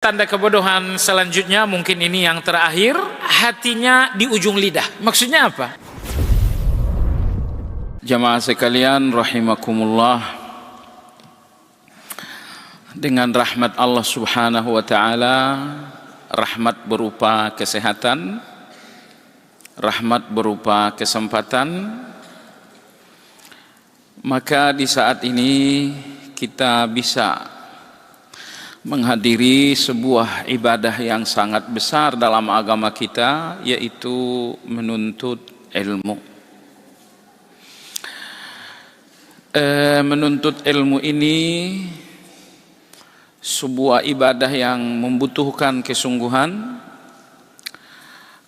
Tanda kebodohan selanjutnya, mungkin ini yang terakhir, hatinya di ujung lidah. Maksudnya apa? Jamaah sekalian rahimakumullah, dengan rahmat Allah subhanahu wa ta'ala, rahmat berupa kesehatan, rahmat berupa kesempatan, maka di saat ini kita bisa menghadiri sebuah ibadah yang sangat besar dalam agama kita, yaitu menuntut ilmu. Menuntut ilmu ini sebuah ibadah yang membutuhkan kesungguhan,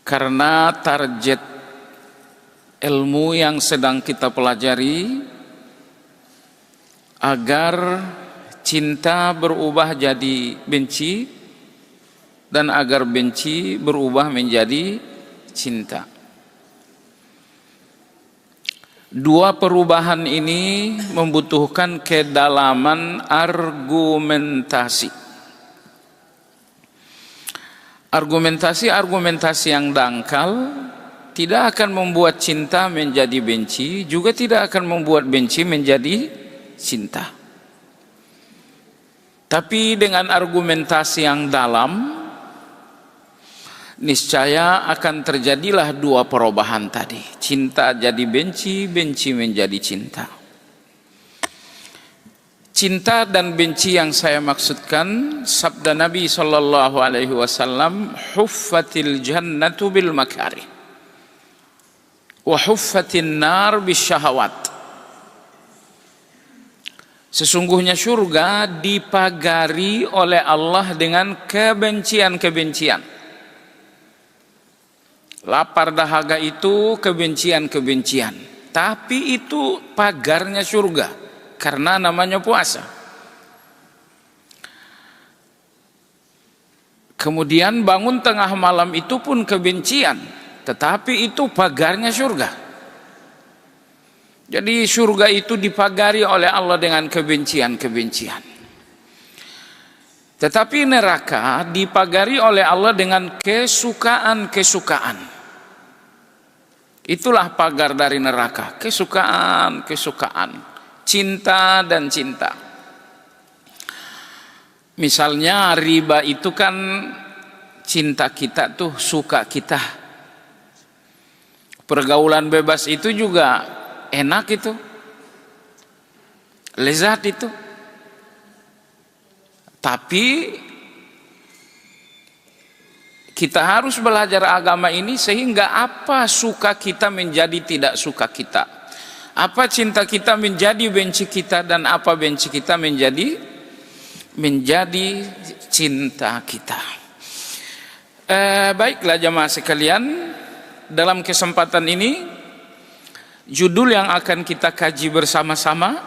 karena target ilmu yang sedang kita pelajari agar cinta berubah jadi benci, dan agar benci berubah menjadi cinta. Dua perubahan ini membutuhkan kedalaman argumentasi. Argumentasi yang dangkal tidak akan membuat cinta menjadi benci, juga tidak akan membuat benci menjadi cinta. Tapi dengan argumentasi yang dalam, niscaya akan terjadilah dua perubahan tadi. Cinta jadi benci, benci menjadi cinta. Cinta dan benci yang saya maksudkan, sabda Nabi SAW, huffatil jannatu bil makarih, wa huffatin nar bis syahawat. Sesungguhnya surga dipagari oleh Allah dengan kebencian-kebencian. Lapar dahaga itu kebencian-kebencian, tapi itu pagarnya surga, karena namanya puasa. Kemudian bangun tengah malam itu pun kebencian, tetapi itu pagarnya surga. Jadi surga itu dipagari oleh Allah dengan kebencian-kebencian. Tetapi neraka dipagari oleh Allah dengan kesukaan-kesukaan. Itulah pagar dari neraka, kesukaan-kesukaan, cinta dan cinta. Misalnya riba itu kan cinta kita tuh, suka kita. Pergaulan bebas itu juga enak, itu lezat itu. Tapi kita harus belajar agama ini sehingga apa suka kita menjadi tidak suka kita, apa cinta kita menjadi benci kita, dan apa benci kita menjadi cinta kita. Baiklah jamaah sekalian, dalam kesempatan ini judul yang akan kita kaji bersama-sama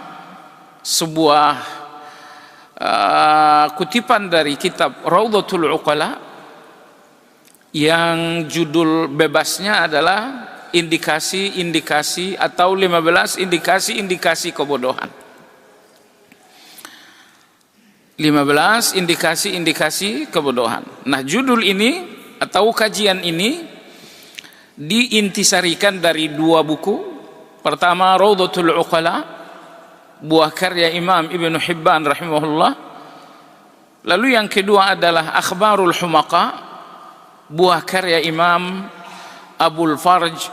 sebuah kutipan dari kitab Raudhatul Uqala, yang judul bebasnya adalah indikasi-indikasi atau 15 indikasi-indikasi kebodohan. 15 indikasi-indikasi kebodohan. Nah, judul ini atau kajian ini diintisarikan dari dua buku. Pertama, Raudhatul Uqala, buah karya Imam Ibn Hibban rahimahullah. Lalu yang kedua adalah Akhbarul Humaqa, buah karya Imam Abul Farj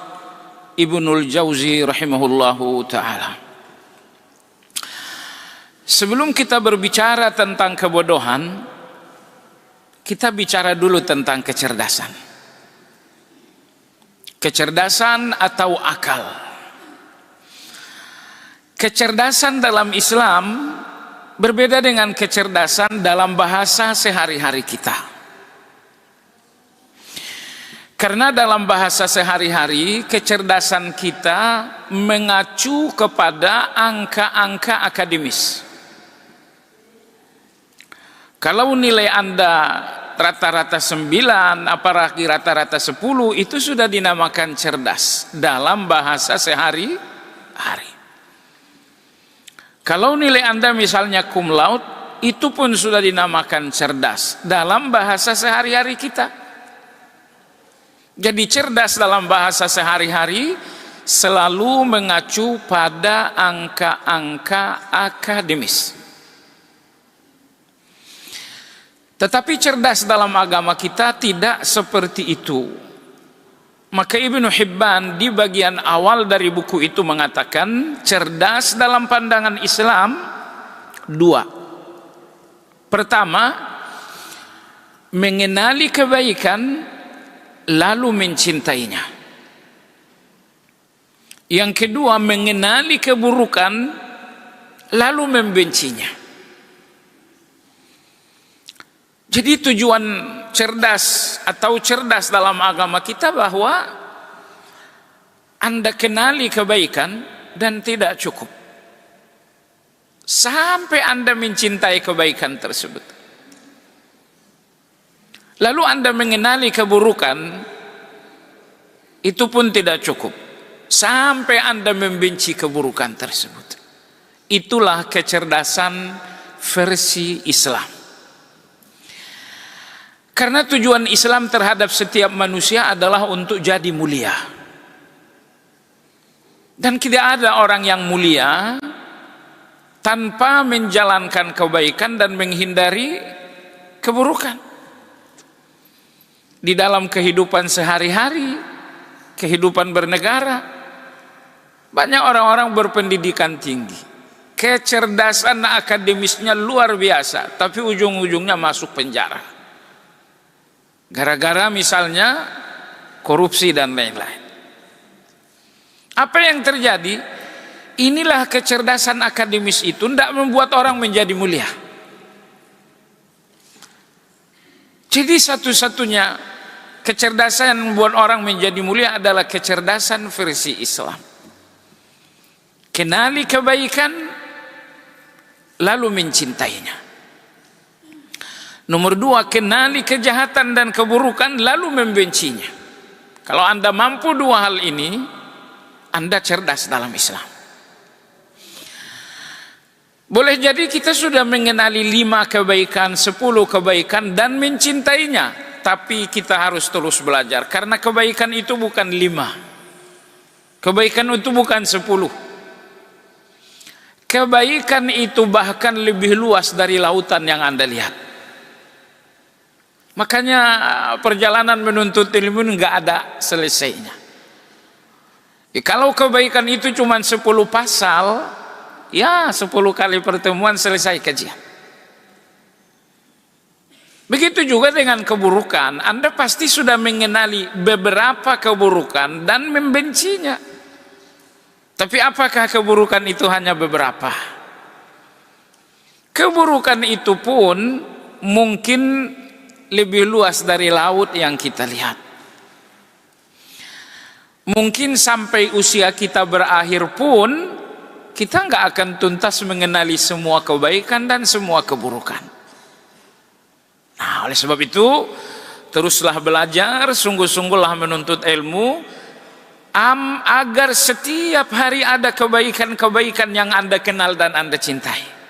Ibnul Jauzi rahimahullahu ta'ala. Sebelum kita berbicara tentang kebodohan, kita bicara dulu tentang kecerdasan. Kecerdasan atau akal. Kecerdasan dalam Islam berbeda dengan kecerdasan dalam bahasa sehari-hari kita. Karena dalam bahasa sehari-hari, kecerdasan kita mengacu kepada angka-angka akademis. Kalau nilai Anda rata-rata 9, apalagi rata-rata 10, itu sudah dinamakan cerdas dalam bahasa sehari-hari. Kalau nilai Anda misalnya cum laude, itu pun sudah dinamakan cerdas dalam bahasa sehari-hari kita. Jadi cerdas dalam bahasa sehari-hari selalu mengacu pada angka-angka akademis. Tetapi cerdas dalam agama kita tidak seperti itu. Maka Ibnu Hibban di bagian awal dari buku itu mengatakan cerdas dalam pandangan Islam dua. Pertama, mengenali kebaikan lalu mencintainya. Yang kedua, mengenali keburukan lalu membencinya. Jadi tujuan cerdas atau cerdas dalam agama kita bahwa Anda kenali kebaikan dan tidak cukup sampai Anda mencintai kebaikan tersebut. Lalu Anda mengenali keburukan, itu pun tidak cukup sampai Anda membenci keburukan tersebut. Itulah kecerdasan versi Islam. Karena tujuan Islam terhadap setiap manusia adalah untuk jadi mulia. Dan tidak ada orang yang mulia tanpa menjalankan kebaikan dan menghindari keburukan. Di dalam kehidupan sehari-hari, kehidupan bernegara, banyak orang-orang berpendidikan tinggi, kecerdasan akademisnya luar biasa, tapi ujung-ujungnya masuk penjara. Gara-gara misalnya korupsi dan lain-lain. Apa yang terjadi? Inilah kecerdasan akademis itu tidak membuat orang menjadi mulia. Jadi satu-satunya kecerdasan yang membuat orang menjadi mulia adalah kecerdasan versi Islam. Kenali kebaikan lalu mencintainya. Nomor dua, kenali kejahatan dan keburukan lalu membencinya. Kalau Anda mampu dua hal ini, Anda cerdas dalam Islam. Boleh jadi kita sudah mengenali 5 kebaikan, 10 kebaikan dan mencintainya, tapi kita harus terus belajar karena kebaikan itu bukan 5. Kebaikan itu bukan 10. Kebaikan itu bahkan lebih luas dari lautan yang Anda lihat. Makanya perjalanan menuntut ilmu enggak ada selesainya. Kalau kebaikan itu cuma 10 pasal, ya 10 kali pertemuan selesai kajian. Begitu juga dengan keburukan. Anda pasti sudah mengenali beberapa keburukan dan membencinya. Tapi apakah keburukan itu hanya beberapa? Keburukan itu pun mungkin lebih luas dari laut yang kita lihat. Mungkin sampai usia kita berakhir pun kita nggak akan tuntas mengenali semua kebaikan dan semua keburukan. Nah, oleh sebab itu teruslah belajar, sungguh-sungguhlah menuntut ilmu, agar setiap hari ada kebaikan-kebaikan yang Anda kenal dan Anda cintai.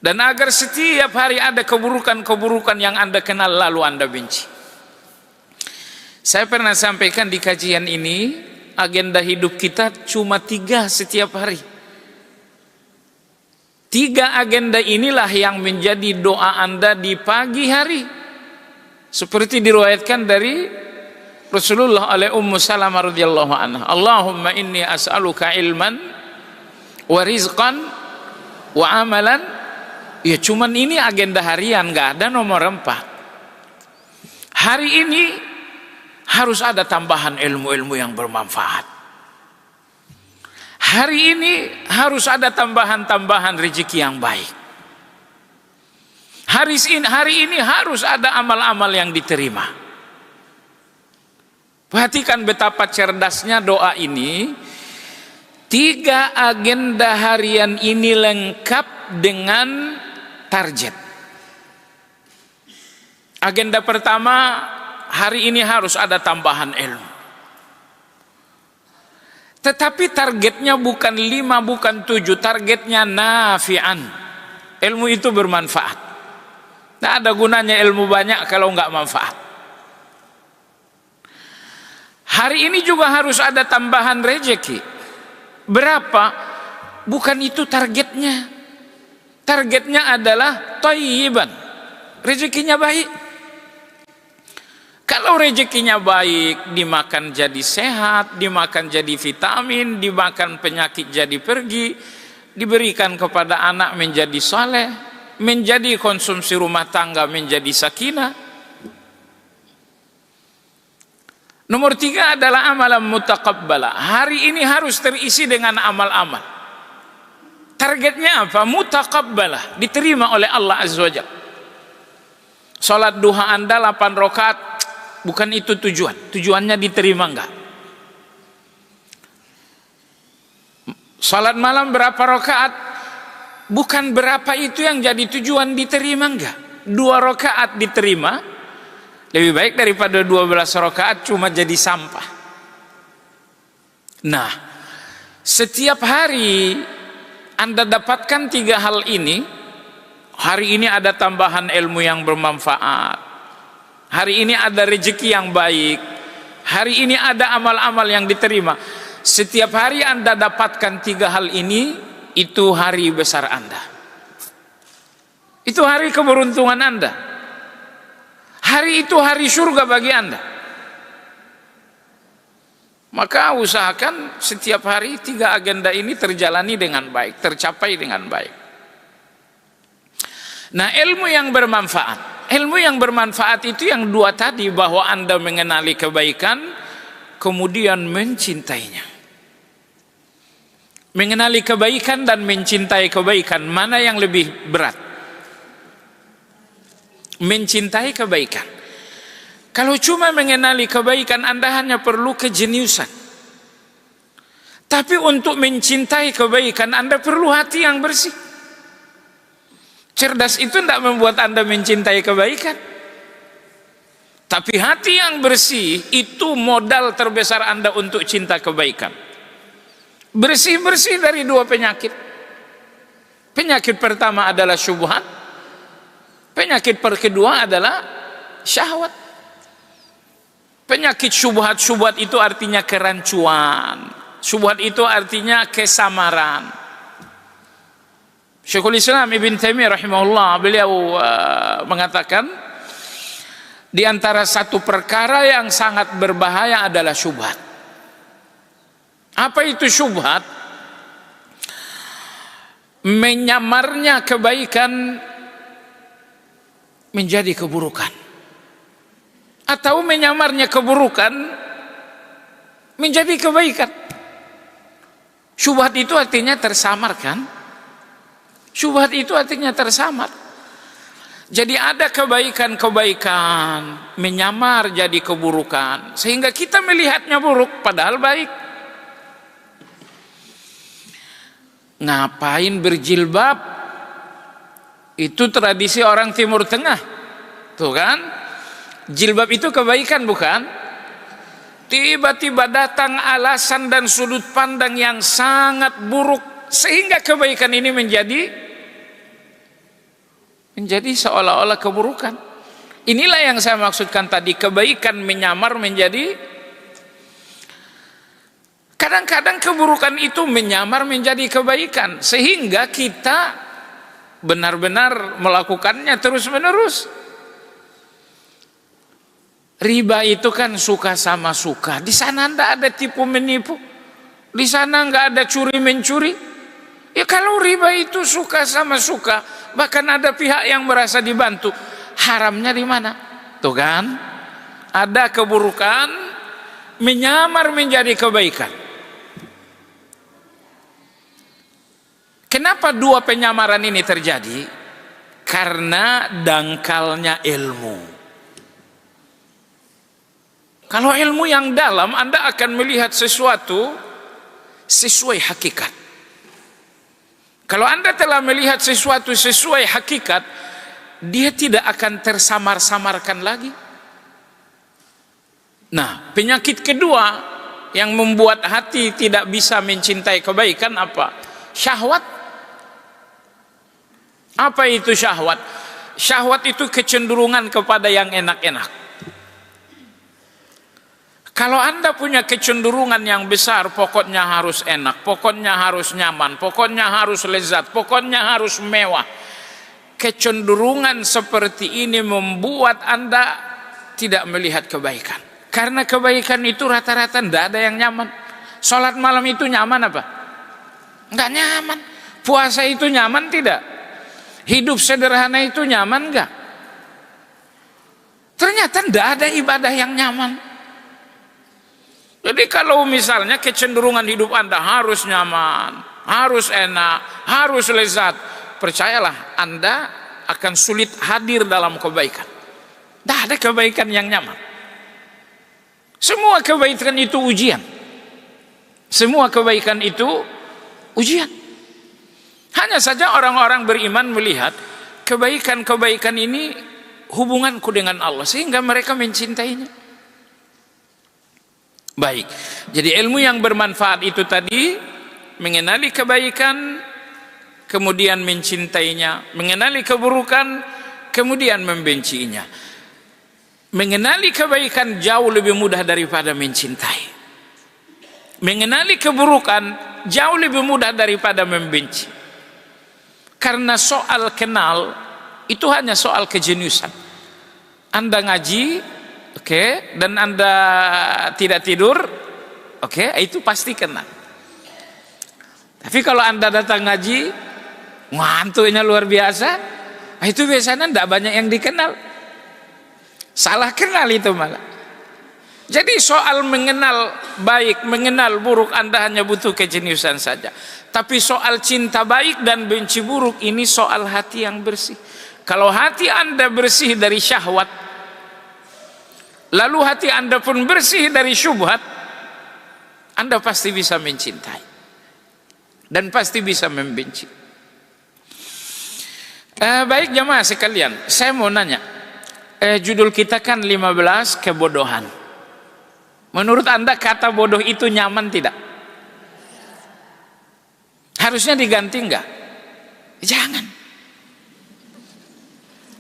Dan agar setiap hari ada keburukan-keburukan yang Anda kenal lalu Anda benci. Saya pernah sampaikan di kajian ini, agenda hidup kita cuma 3 setiap hari. 3 agenda inilah yang menjadi doa Anda di pagi hari. Seperti diriwayatkan dari Rasulullah oleh Ummu Salamah radhiyallahu anha. Allahumma inni as'aluka ilman wa rizqan wa amalan. Ya cuman ini agenda harian, nggak ada nomor 4. Hari ini harus ada tambahan ilmu-ilmu yang bermanfaat. Hari ini harus ada tambahan-tambahan rezeki yang baik. Hari ini harus ada amal-amal yang diterima. Perhatikan betapa cerdasnya doa ini. 3 agenda harian ini lengkap dengan target. Agenda pertama, hari ini harus ada tambahan ilmu. Tetapi targetnya bukan 5, bukan 7, targetnya nafi'an. Ilmu itu bermanfaat. Tidak ada gunanya ilmu banyak kalau nggak manfaat. Hari ini juga harus ada tambahan rezeki. Berapa? Bukan itu targetnya. Targetnya adalah thayyiban. Rezekinya baik. Kalau rezekinya baik, dimakan jadi sehat, dimakan jadi vitamin, dimakan penyakit jadi pergi, diberikan kepada anak menjadi saleh, menjadi konsumsi rumah tangga menjadi sakinah. Nomor 3 adalah amalan mutaqabbalah. Hari ini harus terisi dengan amal-amal. Targetnya apa? Mutaqabbalah, diterima oleh Allah Azza wa Jalla. Salat duha Anda 8 rakaat, bukan itu tujuan. Tujuannya diterima enggak? Salat malam berapa rakaat? Bukan berapa itu yang jadi tujuan, diterima enggak? 2 rakaat diterima, lebih baik daripada 12 rakaat cuma jadi sampah. Nah, setiap hari Anda dapatkan 3 hal ini. Hari ini ada tambahan ilmu yang bermanfaat. Hari ini ada rezeki yang baik. Hari ini ada amal-amal yang diterima. Setiap hari Anda dapatkan 3 hal ini, itu hari besar Anda. Itu hari keberuntungan Anda. Hari itu hari surga bagi Anda. Maka usahakan setiap hari 3 agenda ini terjalani dengan baik, tercapai dengan baik. Nah, ilmu yang bermanfaat. Ilmu yang bermanfaat itu yang 2 tadi, bahwa Anda mengenali kebaikan, kemudian mencintainya. Mengenali kebaikan dan mencintai kebaikan, mana yang lebih berat? Mencintai kebaikan. Kalau cuma mengenali kebaikan, Anda hanya perlu kejeniusan. Tapi untuk mencintai kebaikan, Anda perlu hati yang bersih. Cerdas itu tidak membuat Anda mencintai kebaikan. Tapi hati yang bersih itu modal terbesar Anda untuk cinta kebaikan. Bersih-bersih dari 2 penyakit. Penyakit pertama adalah syubhat. Penyakit kedua adalah syahwat. Penyakit syubhat itu artinya kerancuan. Syubhat itu artinya kesamaran. Syekhul Islam Ibn Taimiyah rahimahullah, beliau mengatakan di antara satu perkara yang sangat berbahaya adalah syubhat. Apa itu syubhat? Menyamarnya kebaikan menjadi keburukan, atau menyamarnya keburukan menjadi kebaikan. Syubhat itu artinya tersamarkan. Syubhat itu artinya tersamar. Jadi ada kebaikan-kebaikan menyamar jadi keburukan, sehingga kita melihatnya buruk padahal baik. Ngapain berjilbab? Itu tradisi orang Timur Tengah. Tuh kan? Jilbab itu kebaikan bukan? Tiba-tiba datang alasan dan sudut pandang yang sangat buruk, sehingga kebaikan ini menjadi seolah-olah keburukan. Inilah yang saya maksudkan tadi, kebaikan menyamar menjadi, kadang-kadang keburukan itu menyamar menjadi kebaikan, sehingga kita benar-benar melakukannya terus-menerus. Riba itu kan suka sama suka. Di sana tidak ada tipu menipu, di sana nggak ada curi mencuri. Ya kalau riba itu suka sama suka, bahkan ada pihak yang merasa dibantu, haramnya di mana? Tuh kan? Ada keburukan menyamar menjadi kebaikan. Kenapa 2 penyamaran ini terjadi? Karena dangkalnya ilmu. Kalau ilmu yang dalam, Anda akan melihat sesuatu sesuai hakikat. Kalau Anda telah melihat sesuatu sesuai hakikat, dia tidak akan tersamar-samarkan lagi. Nah, penyakit kedua yang membuat hati tidak bisa mencintai kebaikan apa? Syahwat. Apa itu syahwat? Syahwat itu kecenderungan kepada yang enak-enak. Kalau Anda punya kecenderungan yang besar, pokoknya harus enak, pokoknya harus nyaman, pokoknya harus lezat, pokoknya harus mewah. Kecenderungan seperti ini membuat Anda tidak melihat kebaikan. Karena kebaikan itu rata-rata tidak ada yang nyaman. Sholat malam itu nyaman apa? Enggak nyaman. Puasa itu nyaman tidak? Hidup sederhana itu nyaman enggak? Ternyata tidak ada ibadah yang nyaman. Jadi kalau misalnya kecenderungan hidup Anda harus nyaman, harus enak, harus lezat, percayalah Anda akan sulit hadir dalam kebaikan. Tidak ada kebaikan yang nyaman. Semua kebaikan itu ujian. Semua kebaikan itu ujian. Hanya saja orang-orang beriman melihat kebaikan-kebaikan ini hubunganku dengan Allah, sehingga mereka mencintainya. Baik, jadi ilmu yang bermanfaat itu tadi mengenali kebaikan, kemudian mencintainya, mengenali keburukan, kemudian membencinya. Mengenali kebaikan jauh lebih mudah daripada mencintai. Mengenali keburukan jauh lebih mudah daripada membenci. Karena soal kenal itu hanya soal kejeniusan. Anda ngaji, oke, dan Anda tidak tidur, oke, itu pasti kenal. Tapi kalau Anda datang ngaji, ngantuknya luar biasa, itu biasanya tidak banyak yang dikenal. Salah kenal itu malah. Jadi soal mengenal baik, mengenal buruk, Anda hanya butuh kejeniusan saja. Tapi soal cinta baik dan benci buruk, ini soal hati yang bersih. Kalau hati Anda bersih dari syahwat, lalu hati Anda pun bersih dari syubhat, Anda pasti bisa mencintai dan pasti bisa membenci. Baik jamaah sekalian, saya mau nanya, judul kita kan 15 kebodohan. Menurut Anda kata bodoh itu nyaman tidak? Harusnya diganti enggak? Jangan.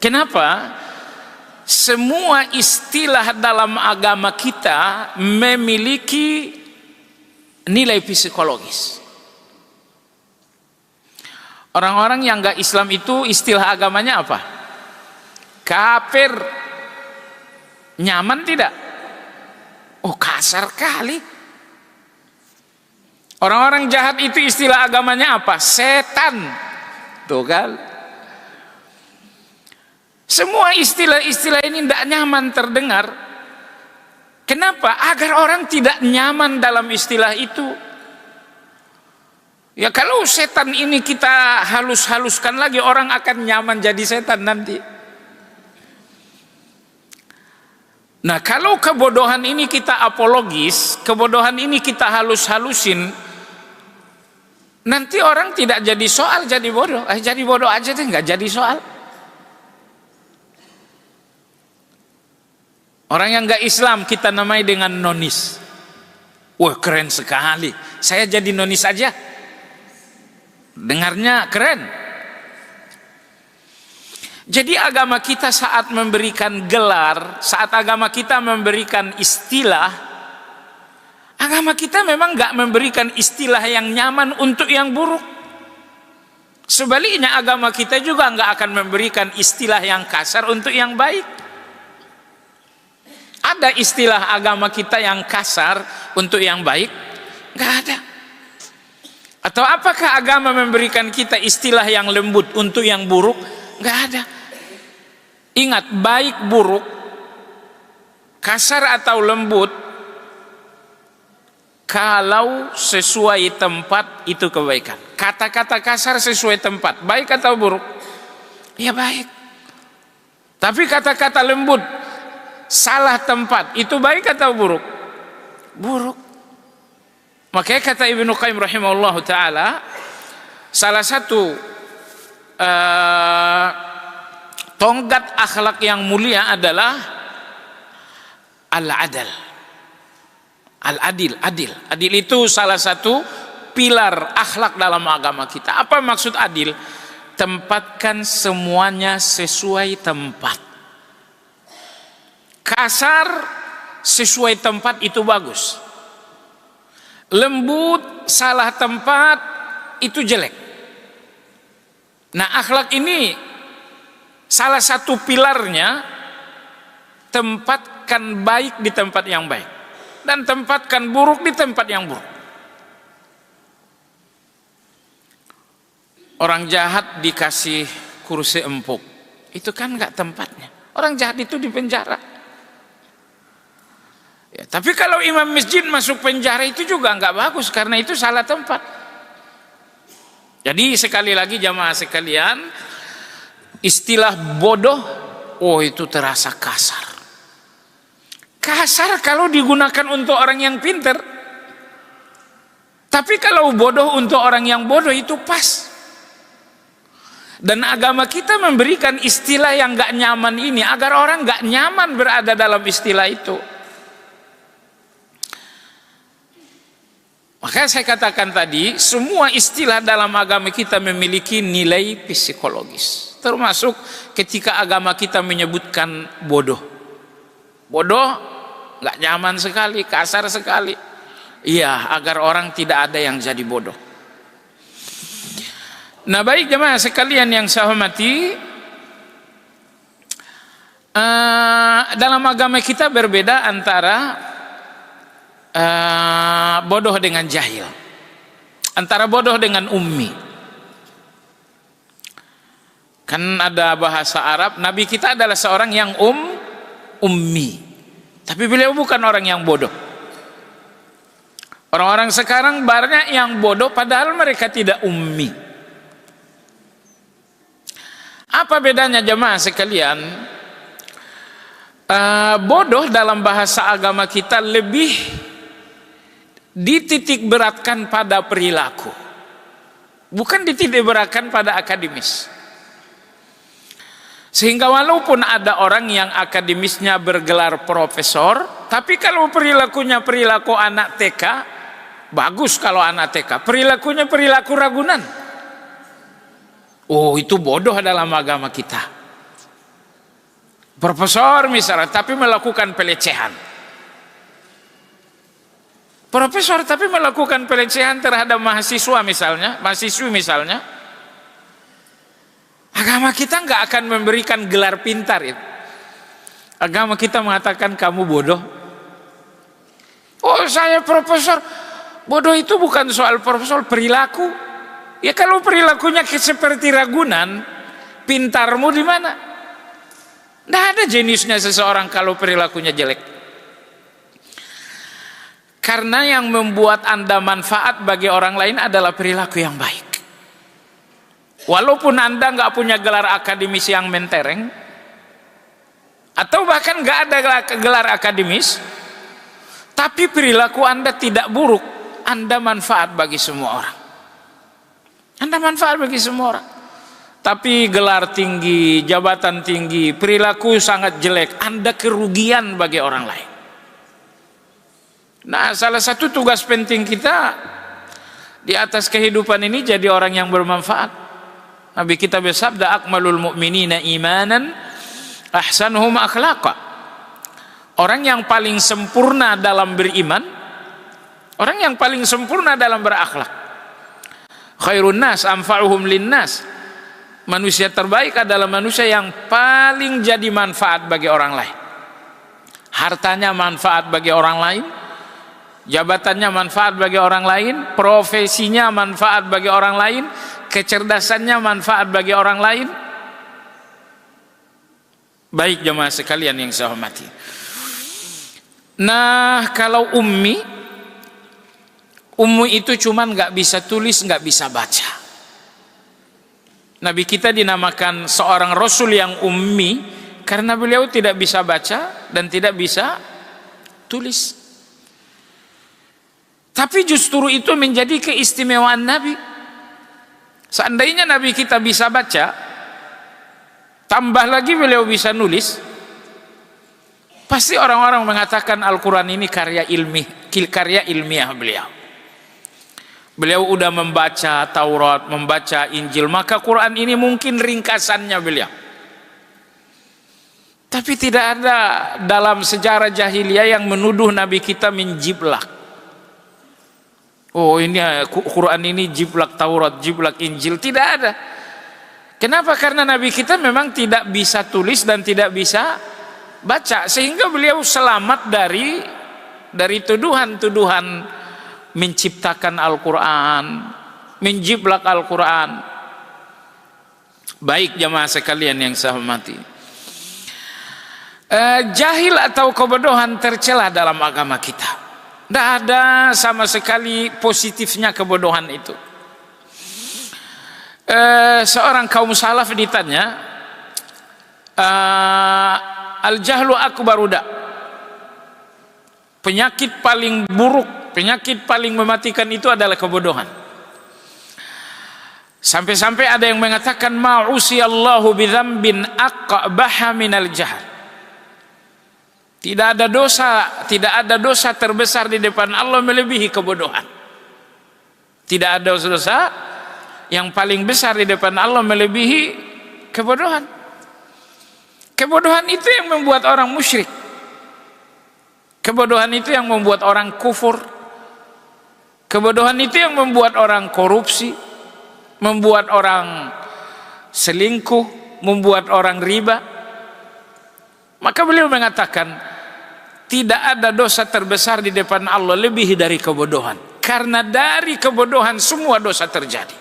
Kenapa? Semua istilah dalam agama kita memiliki nilai psikologis. Orang-orang yang enggak Islam itu istilah agamanya apa? Kafir. Nyaman tidak? Oh, kasar kali. Orang-orang jahat itu istilah agamanya apa? Setan. Tuh kan? Semua istilah-istilah ini tidak nyaman terdengar. Kenapa? Agar orang tidak nyaman dalam istilah itu. Ya kalau setan ini kita halus-haluskan lagi, orang akan nyaman jadi setan nanti. Nah kalau kebodohan ini kita apologis, kebodohan ini kita halus-halusin, nanti orang tidak jadi soal, jadi bodoh. Jadi bodoh aja deh, nggak jadi soal. Orang yang nggak Islam kita namai dengan nonis. Wah keren sekali, saya jadi nonis aja. Dengarnya keren. Jadi agama kita saat memberikan gelar, saat agama kita memberikan istilah, agama kita memang nggak memberikan istilah yang nyaman untuk yang buruk. Sebaliknya agama kita juga nggak akan memberikan istilah yang kasar untuk yang baik. Ada istilah agama kita yang kasar untuk yang baik? Nggak ada. Atau apakah agama memberikan kita istilah yang lembut untuk yang buruk? Nggak ada. Ingat, baik buruk, kasar atau lembut, kalau sesuai tempat itu kebaikan. Kata-kata kasar sesuai tempat, baik atau buruk? Ya baik. Tapi kata-kata lembut salah tempat, itu baik atau buruk? Buruk. Makanya kata Ibnu Qayyim rahimahullah ta'ala, salah satu tongkat akhlak yang mulia adalah al-adal. Al-adil, adil. Adil itu salah satu pilar akhlak dalam agama kita. Apa maksud adil? tempatkan semuanya sesuai tempat. Kasar sesuai tempat itu bagus. Lembut salah tempat itu jelek. Nah, akhlak ini salah satu pilarnya, tempatkan baik di tempat yang baik dan tempatkan buruk di tempat yang buruk. Orang jahat dikasih kursi empuk, itu kan nggak tempatnya. Orang jahat itu di penjara. Ya, tapi kalau imam masjid masuk penjara itu juga nggak bagus, karena itu salah tempat. Jadi sekali lagi jamaah sekalian, istilah bodoh, oh itu terasa kasar. Kasar kalau digunakan untuk orang yang pintar. Tapi kalau bodoh untuk orang yang bodoh itu pas. Dan agama kita memberikan istilah yang gak nyaman ini agar orang gak nyaman berada dalam istilah itu. Maka saya katakan tadi, semua istilah dalam agama kita memiliki nilai psikologis. Termasuk ketika agama kita menyebutkan bodoh. Bodoh gak nyaman sekali, kasar sekali. Iya, agar orang tidak ada yang jadi bodoh. Nah, baik jemaah sekalian yang saya hormati, dalam agama kita berbeda antara bodoh dengan jahil, antara bodoh dengan ummi. Kan ada bahasa Arab, Nabi kita adalah seorang yang ummi, tapi beliau bukan orang yang bodoh. Orang-orang sekarang banyak yang bodoh padahal mereka tidak ummi. Apa bedanya jemaah sekalian? Bodoh dalam bahasa agama kita lebih dititik beratkan pada perilaku, bukan dititik beratkan pada akademis. Sehingga walaupun ada orang yang akademisnya bergelar profesor, tapi kalau perilakunya perilaku anak TK, bagus kalau anak TK, perilakunya perilaku ragunan. Oh, itu bodoh dalam agama kita. Profesor misalnya, tapi melakukan pelecehan. Profesor tapi melakukan pelecehan terhadap mahasiswa misalnya, mahasiswi misalnya. Agama kita nggak akan memberikan gelar pintar itu. Agama kita mengatakan kamu bodoh. Oh, saya profesor. Bodoh itu bukan soal profesor, perilaku. Ya kalau perilakunya seperti ragunan, pintarmu di mana? Tidak ada jenisnya seseorang kalau perilakunya jelek. Karena yang membuat Anda manfaat bagi orang lain adalah perilaku yang baik. Walaupun Anda nggak punya gelar akademis yang mentereng, atau bahkan nggak ada gelar akademis, tapi perilaku Anda tidak buruk, Anda manfaat bagi semua orang. Anda manfaat bagi semua orang. Tapi gelar tinggi, jabatan tinggi, perilaku sangat jelek, Anda kerugian bagi orang lain. Nah, salah satu tugas penting kita di atas kehidupan ini jadi orang yang bermanfaat. Nabi kita bersabda, akmalul mu'minina imanan ahsanuhum akhlaqa. Orang yang paling sempurna dalam beriman, orang yang paling sempurna dalam berakhlak. Khairun nas anfa'uhum linnas. Manusia terbaik adalah manusia yang paling jadi manfaat bagi orang lain. Hartanya manfaat bagi orang lain, jabatannya manfaat bagi orang lain, profesinya manfaat bagi orang lain, kecerdasannya manfaat bagi orang lain. Baik jemaah sekalian yang saya hormati. Nah, kalau ummi itu cuman nggak bisa tulis, nggak bisa baca. Nabi kita dinamakan seorang rasul yang ummi karena beliau tidak bisa baca dan tidak bisa tulis. Tapi justru itu menjadi keistimewaan Nabi. Seandainya Nabi kita bisa baca, tambah lagi beliau bisa nulis, pasti orang-orang mengatakan Al-Quran ini karya ilmiah beliau. Beliau udah membaca Taurat, membaca Injil, maka Quran ini mungkin ringkasannya beliau. Tapi tidak ada dalam sejarah jahiliyah yang menuduh Nabi kita menjiplak. Oh ini Quran ini jiplak Taurat, jiplak Injil, tidak ada. Kenapa? Karena Nabi kita memang tidak bisa tulis dan tidak bisa baca, sehingga beliau selamat dari tuduhan-tuduhan menciptakan Al-Quran, menjiplak Al-Quran. Baik jamaah sekalian yang saya hormati, jahil atau kebodohan tercela dalam agama kita. Tidak ada sama sekali positifnya kebodohan itu. Seorang kaum salaf ditanya, al-jahlu akbaruda, penyakit paling buruk, penyakit paling mematikan itu adalah kebodohan. Sampai-sampai ada yang mengatakan ma'usiyallahu bidzambin aqbaha minal jahl. Tidak ada dosa terbesar di depan Allah melebihi kebodohan. Tidak ada dosa yang paling besar di depan Allah melebihi kebodohan. Kebodohan itu yang membuat orang musyrik. Kebodohan itu yang membuat orang kufur. Kebodohan itu yang membuat orang korupsi, membuat orang selingkuh, membuat orang riba. Maka beliau mengatakan tidak ada dosa terbesar di depan Allah lebih dari kebodohan, karena dari kebodohan semua dosa terjadi.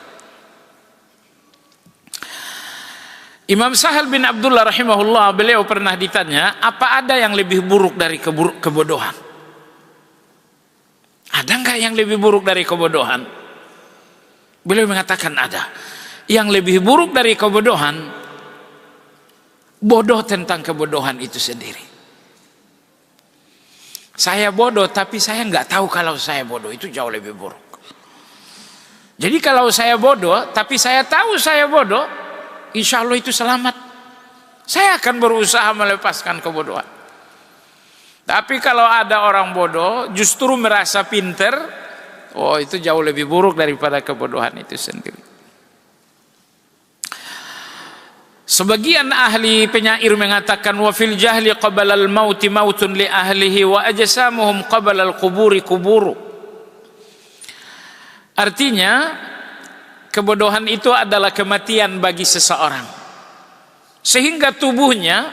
Imam Sahal bin Abdullah rahimahullah, beliau pernah ditanya, apa ada yang lebih buruk dari kebodohan? Ada enggak yang lebih buruk dari kebodohan? Beliau mengatakan ada. Yang lebih buruk dari kebodohan, bodoh tentang kebodohan itu sendiri. Saya bodoh tapi saya nggak tahu kalau saya bodoh, itu jauh lebih buruk. Jadi kalau saya bodoh tapi saya tahu saya bodoh, insya Allah itu selamat. Saya akan berusaha melepaskan kebodohan. Tapi kalau ada orang bodoh justru merasa pinter, oh itu jauh lebih buruk daripada kebodohan itu sendiri. Sebagian ahli penyair mengatakan wa fil jahli qabla al mauti mautun li ahlihi wa ajsamuhum qabla al quburi kuburu. Artinya kebodohan itu adalah kematian bagi seseorang, sehingga tubuhnya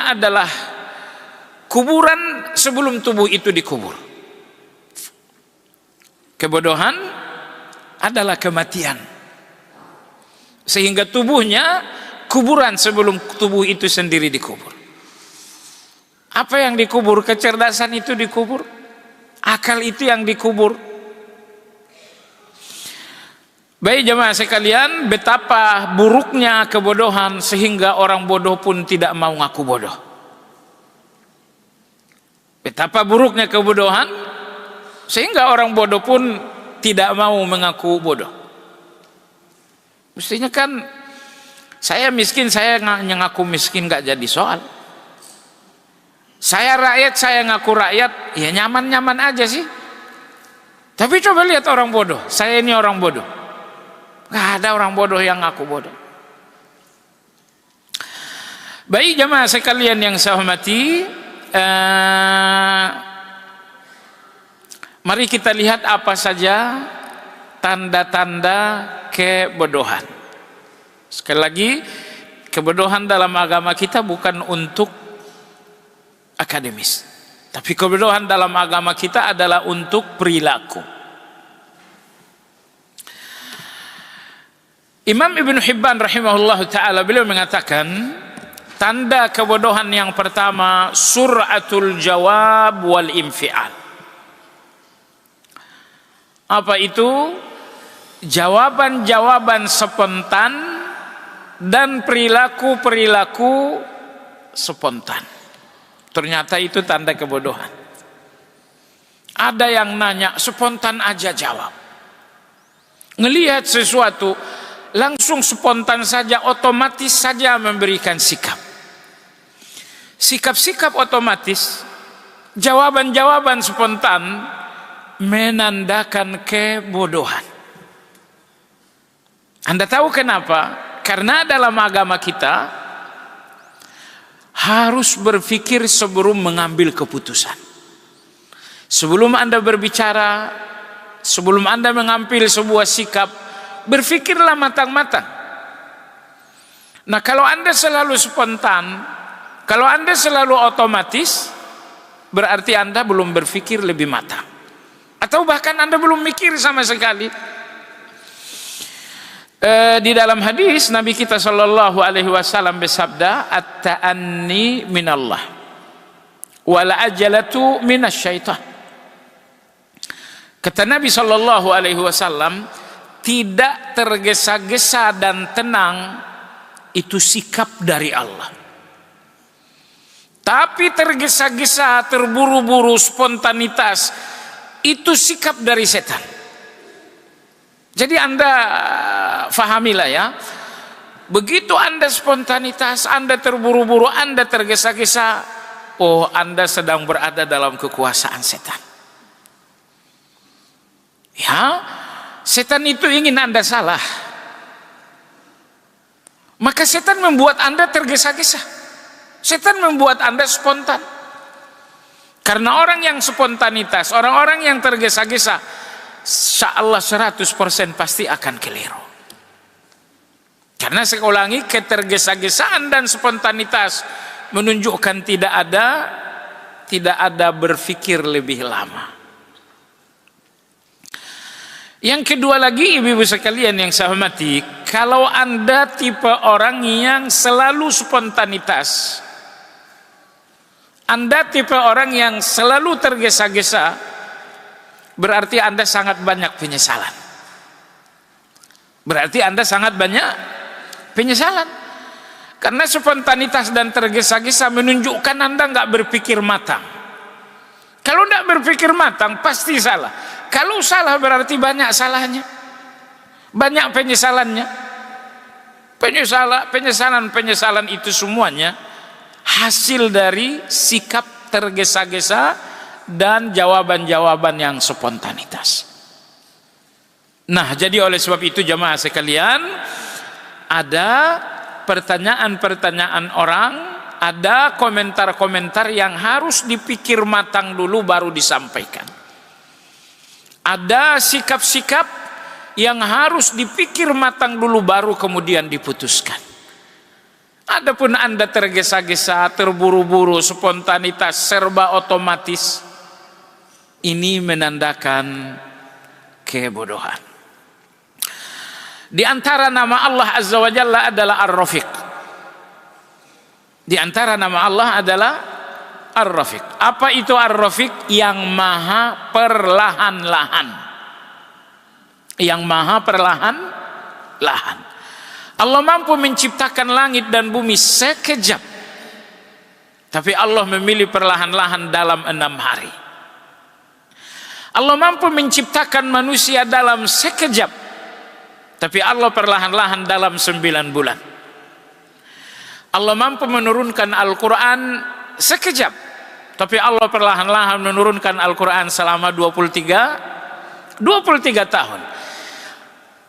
adalah kuburan sebelum tubuh itu dikubur. Kebodohan adalah kematian, sehingga tubuhnya kuburan sebelum tubuh itu sendiri dikubur. Apa yang dikubur? Kecerdasan itu dikubur, akal itu yang dikubur. Baik jemaah sekalian, betapa buruknya kebodohan sehingga orang bodoh pun tidak mau ngaku bodoh. Betapa buruknya kebodohan sehingga orang bodoh pun tidak mau mengaku bodoh. Mestinya kan saya miskin, saya ngaku miskin gak jadi soal. Saya rakyat, saya ngaku rakyat, ya nyaman-nyaman aja sih. Tapi coba lihat orang bodoh, saya ini orang bodoh. Gak ada orang bodoh yang ngaku bodoh. Baik jemaah sekalian yang saya hormati, mari kita lihat apa saja tanda-tanda kebodohan. Sekali lagi, kebodohan dalam agama kita bukan untuk akademis, tapi kebodohan dalam agama kita adalah untuk perilaku. Imam Ibn Hibban rahimahullah ta'ala, beliau mengatakan tanda kebodohan yang pertama sur'atul jawab wal infial. Apa itu? Jawaban-jawaban spontan dan perilaku-perilaku spontan. Ternyata itu tanda kebodohan. Ada yang nanya spontan aja jawab. Ngelihat sesuatu langsung spontan saja, otomatis saja memberikan sikap. Sikap-sikap otomatis, jawaban-jawaban spontan menandakan kebodohan. Anda tahu kenapa? Karena dalam agama kita harus berpikir sebelum mengambil keputusan. Sebelum Anda berbicara, sebelum Anda mengambil sebuah sikap, berpikirlah matang-matang. Nah, kalau Anda selalu spontan, kalau Anda selalu otomatis, berarti Anda belum berpikir lebih matang. Atau bahkan Anda belum mikir sama sekali. Di dalam hadis Nabi kita sallallahu alaihi wasallam bersabda, at-ta'anni minallah wal ajalatu minasyaitan. Kata Nabi sallallahu alaihi wasallam, tidak tergesa-gesa dan tenang itu sikap dari Allah. Tapi tergesa-gesa, terburu-buru, spontanitas itu sikap dari setan. Jadi Anda fahamilah ya, begitu Anda spontanitas, Anda terburu-buru, Anda tergesa-gesa, oh Anda sedang berada dalam kekuasaan setan. Ya, setan itu ingin Anda salah. Maka setan membuat Anda tergesa-gesa. Setan membuat Anda spontan. Karena orang yang spontanitas, orang-orang yang tergesa-gesa, insyaallah 100% pasti akan keliru. Karena saya ulangi, ketergesa-gesaan dan spontanitas menunjukkan tidak ada berpikir lebih lama. Yang kedua lagi, ibu-ibu sekalian yang saya hormati, kalau Anda tipe orang yang selalu spontanitas, Anda tipe orang yang selalu tergesa-gesa, berarti Anda sangat banyak penyesalan. Berarti Anda sangat banyak penyesalan. Karena spontanitas dan tergesa-gesa menunjukkan Anda nggak berpikir matang. Kalau nggak berpikir matang pasti salah. Kalau salah berarti banyak salahnya, banyak penyesalannya. Penyesalan itu semuanya hasil dari sikap tergesa-gesa dan jawaban-jawaban yang spontanitas. Nah, jadi oleh sebab itu jamaah sekalian, ada pertanyaan-pertanyaan orang, ada komentar-komentar yang harus dipikir matang dulu baru disampaikan. Ada sikap-sikap yang harus dipikir matang dulu baru kemudian diputuskan. Adapun Anda tergesa-gesa, terburu-buru, spontanitas, serba otomatis, ini menandakan kebodohan. Di antara nama Allah Azza wa Jalla adalah Ar-Rafiq. Di antara nama Allah adalah Ar-Rafiq. Apa itu Ar-Rafiq? Yang maha perlahan-lahan. Yang maha perlahan-lahan. Allah mampu menciptakan langit dan bumi sekejap, tapi Allah memilih perlahan-lahan dalam 6 hari. Allah mampu menciptakan manusia dalam sekejap, tapi Allah perlahan-lahan dalam 9 bulan. Allah mampu menurunkan Al-Quran sekejap, tapi Allah perlahan-lahan menurunkan Al-Quran selama 23 tahun.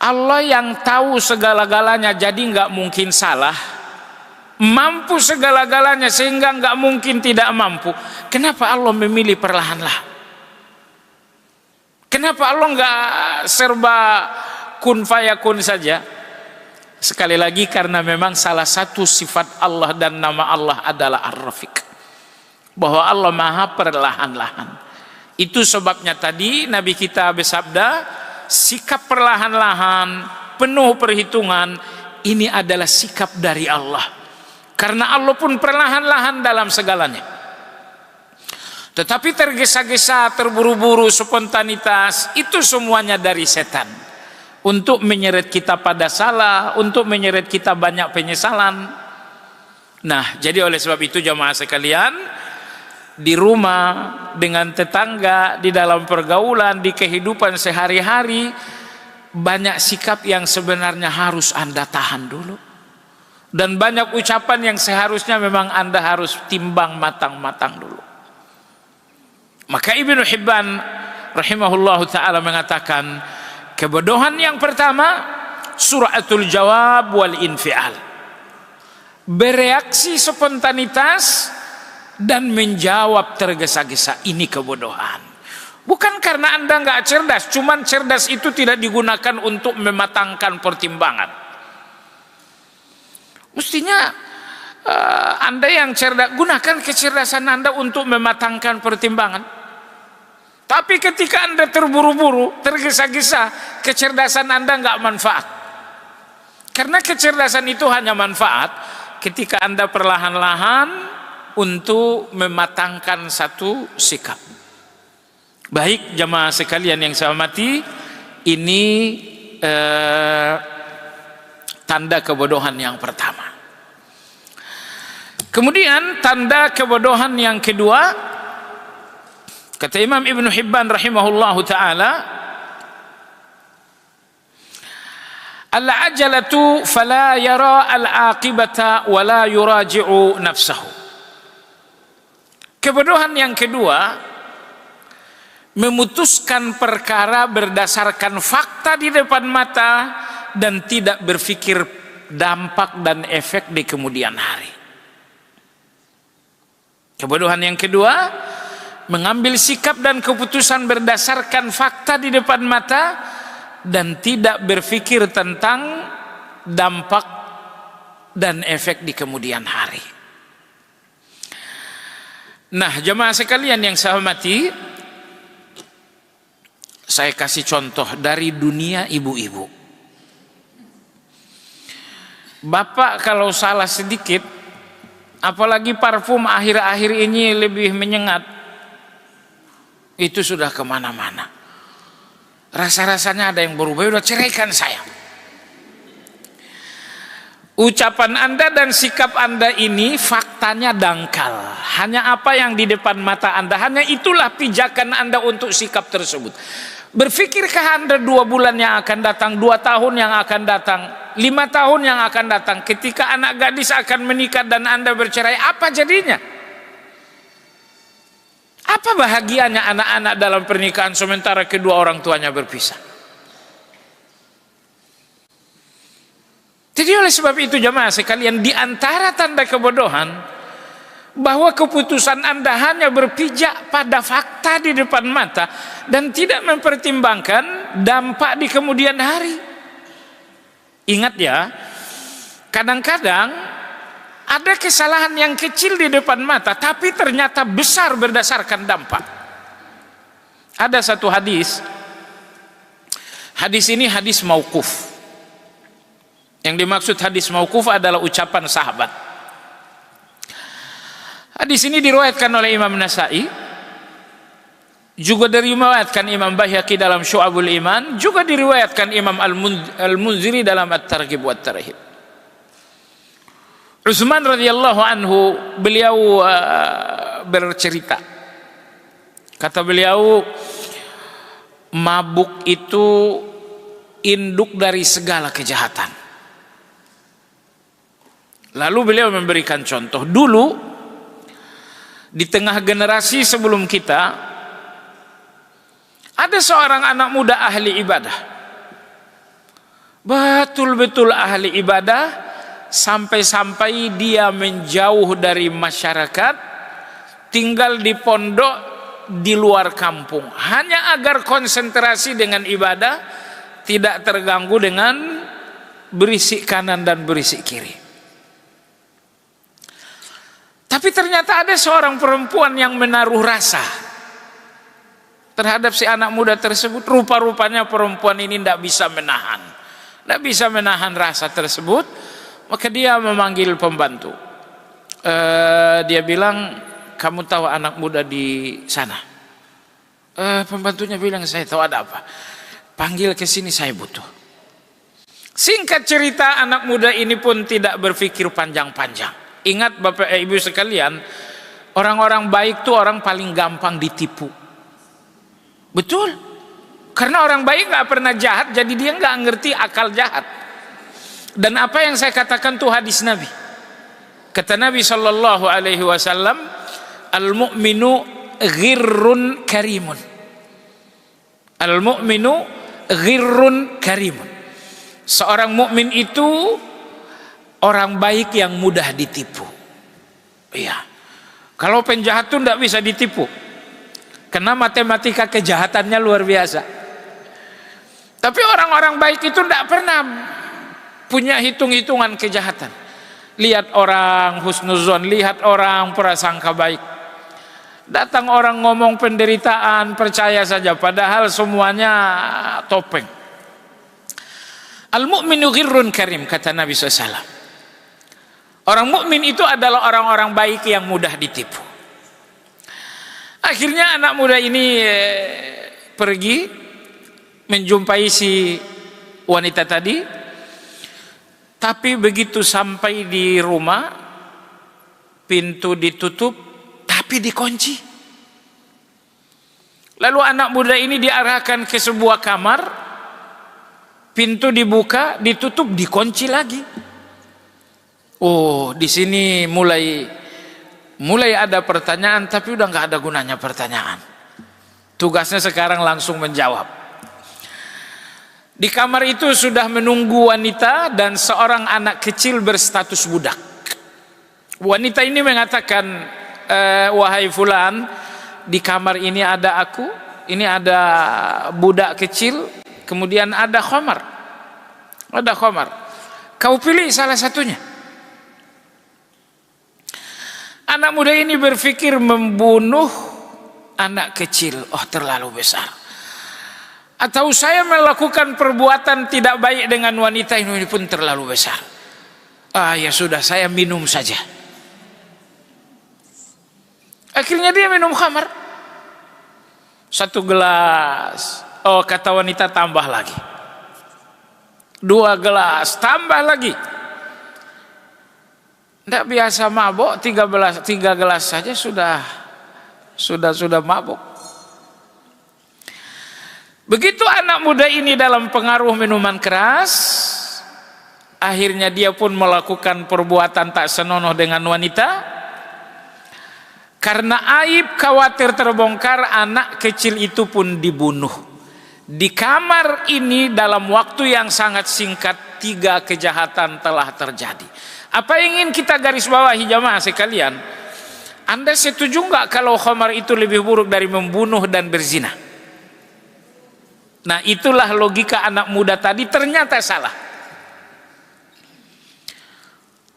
Allah yang tahu segala-galanya, jadi nggak mungkin salah. Mampu segala-galanya sehingga nggak mungkin tidak mampu. Kenapa Allah memilih perlahan-lahan? Kenapa Allah nggak serba kun fayakun saja? Sekali lagi, karena memang salah satu sifat Allah dan nama Allah adalah Ar-Rafiq, bahwa Allah maha perlahan-lahan. Itu sebabnya tadi Nabi kita bersabda, sikap perlahan-lahan, penuh perhitungan, ini adalah sikap dari Allah. Karena Allah pun perlahan-lahan dalam segalanya. Tetapi tergesa-gesa, terburu-buru, spontanitas, itu semuanya dari setan. Untuk menyeret kita pada salah, untuk menyeret kita banyak penyesalan. Nah, jadi oleh sebab itu jamaah sekalian, di rumah, dengan tetangga, di dalam pergaulan, di kehidupan sehari-hari, banyak sikap yang sebenarnya harus Anda tahan dulu, dan banyak ucapan yang seharusnya memang Anda harus timbang matang-matang dulu. Maka Ibnu Hibban rahimahullahu taala mengatakan, kebodohan yang pertama suratul jawab wal infial, bereaksi spontanitas dan menjawab tergesa-gesa. Ini kebodohan. Bukan karena Anda nggak cerdas, cuman cerdas itu tidak digunakan untuk mematangkan pertimbangan. Mestinya Anda yang cerdas, gunakan kecerdasan Anda untuk mematangkan pertimbangan. Tapi ketika Anda terburu-buru, tergesa-gesa, kecerdasan Anda nggak manfaat. Karena kecerdasan itu hanya manfaat ketika Anda perlahan-lahan untuk mematangkan satu sikap. Baik jamaah sekalian yang saya hormati, ini tanda kebodohan yang pertama. Kemudian tanda kebodohan yang kedua, kata Imam Ibnu Hibban rahimahullahu taala, al-ajalatu fala yara al-aqibata wa la yuraji'u nafsahu. Kebodohan yang kedua, memutuskan perkara berdasarkan fakta di depan mata dan tidak berpikir dampak dan efek di kemudian hari. Kebodohan yang kedua, mengambil sikap dan keputusan berdasarkan fakta di depan mata dan tidak berpikir tentang dampak dan efek di kemudian hari. Nah, jemaah sekalian yang saya hormati, saya kasih contoh dari dunia ibu-ibu. Bapak kalau salah sedikit, apalagi parfum akhir-akhir ini lebih menyengat, itu sudah kemana-mana. Rasa-rasanya ada yang berubah, udah ceraikan saya. Ucapan Anda dan sikap Anda ini faktanya dangkal. Hanya apa yang di depan mata Anda, hanya itulah pijakan Anda untuk sikap tersebut. Berpikirkah Anda 2 bulan yang akan datang, 2 tahun yang akan datang, 5 tahun yang akan datang, ketika anak gadis akan menikah dan Anda bercerai, apa jadinya? Apa bahagianya anak-anak dalam pernikahan sementara kedua orang tuanya berpisah? Jadi oleh sebab itu jemaah sekalian, di antara tanda kebodohan bahwa keputusan Anda hanya berpijak pada fakta di depan mata dan tidak mempertimbangkan dampak di kemudian hari. Ingat ya, kadang-kadang ada kesalahan yang kecil di depan mata tapi ternyata besar berdasarkan dampak. Ada satu hadis ini hadis mauquf. Yang dimaksud hadis mauquf adalah ucapan sahabat. Hadis ini diriwayatkan oleh Imam Nasa'i, juga diriwayatkan Imam Baihaqi dalam Syu'abul Iman, juga diriwayatkan Imam Al-Munziri dalam At-Targhib wa At-Tarhib. Utsman radhiyallahu anhu, beliau bercerita. Kata beliau, mabuk itu induk dari segala kejahatan. Lalu beliau memberikan contoh. Dulu di tengah generasi sebelum kita, ada seorang anak muda ahli ibadah, betul-betul ahli ibadah, sampai-sampai dia menjauh dari masyarakat, tinggal di pondok di luar kampung, hanya agar konsentrasi dengan ibadah, tidak terganggu dengan berisik kanan dan berisik kiri. Tapi ternyata ada seorang perempuan yang menaruh rasa terhadap si anak muda tersebut. Rupa-rupanya perempuan ini tidak bisa menahan rasa tersebut. Maka dia memanggil pembantu. Dia bilang, kamu tahu anak muda di sana? Pembantunya bilang, saya tahu, ada apa? Panggil ke sini, saya butuh. Singkat cerita, anak muda ini pun tidak berpikir panjang-panjang. Ingat Bapak Ibu sekalian, orang-orang baik itu orang paling gampang ditipu. Betul. Karena orang baik gak pernah jahat, jadi dia gak ngerti akal jahat. Dan apa yang saya katakan itu hadis Nabi. Kata Nabi SAW, al-mu'minu ghirrun karimun. Al-mu'minu ghirrun karimun. Seorang mukmin itu orang baik yang mudah ditipu. Iya. Kalau penjahat itu tidak bisa ditipu, karena matematika kejahatannya luar biasa. Tapi orang-orang baik itu tidak pernah punya hitung-hitungan kejahatan. Lihat orang husnuzon, lihat orang prasangka baik. Datang orang ngomong penderitaan, percaya saja, padahal semuanya topeng. Al-mu'minu ghirrun karim, kata Nabi SAW. Orang mukmin itu adalah orang-orang baik yang mudah ditipu. Akhirnya anak muda ini pergi menjumpai si wanita tadi. Tapi begitu sampai di rumah, pintu ditutup tapi dikunci. Lalu anak muda ini diarahkan ke sebuah kamar, pintu dibuka, ditutup, dikunci lagi. Oh, di sini mulai ada pertanyaan, tapi udah nggak ada gunanya pertanyaan. Tugasnya sekarang langsung menjawab. Di kamar itu sudah menunggu wanita dan seorang anak kecil berstatus budak. Wanita ini mengatakan, wahai fulan, di kamar ini ada aku, ini ada budak kecil, kemudian ada khamar. Ada khamar. Kau pilih salah satunya. Anak muda ini berpikir membunuh anak kecil, oh terlalu besar. Atau saya melakukan perbuatan tidak baik dengan wanita ini pun terlalu besar. Ya sudah, saya minum saja. Akhirnya dia minum khamar. 1 gelas. Oh, kata wanita, tambah lagi. 2 gelas, tambah lagi. Tidak biasa mabuk, 3 gelas saja sudah mabuk. Begitu anak muda ini dalam pengaruh minuman keras, akhirnya dia pun melakukan perbuatan tak senonoh dengan wanita. Karena aib khawatir terbongkar, anak kecil itu pun dibunuh. Di kamar ini dalam waktu yang sangat singkat 3 kejahatan telah terjadi. Apa yang ingin kita garis bawahi jamaah sekalian? Anda setuju nggak kalau khamar itu lebih buruk dari membunuh dan berzina? Nah, itulah logika anak muda tadi ternyata salah.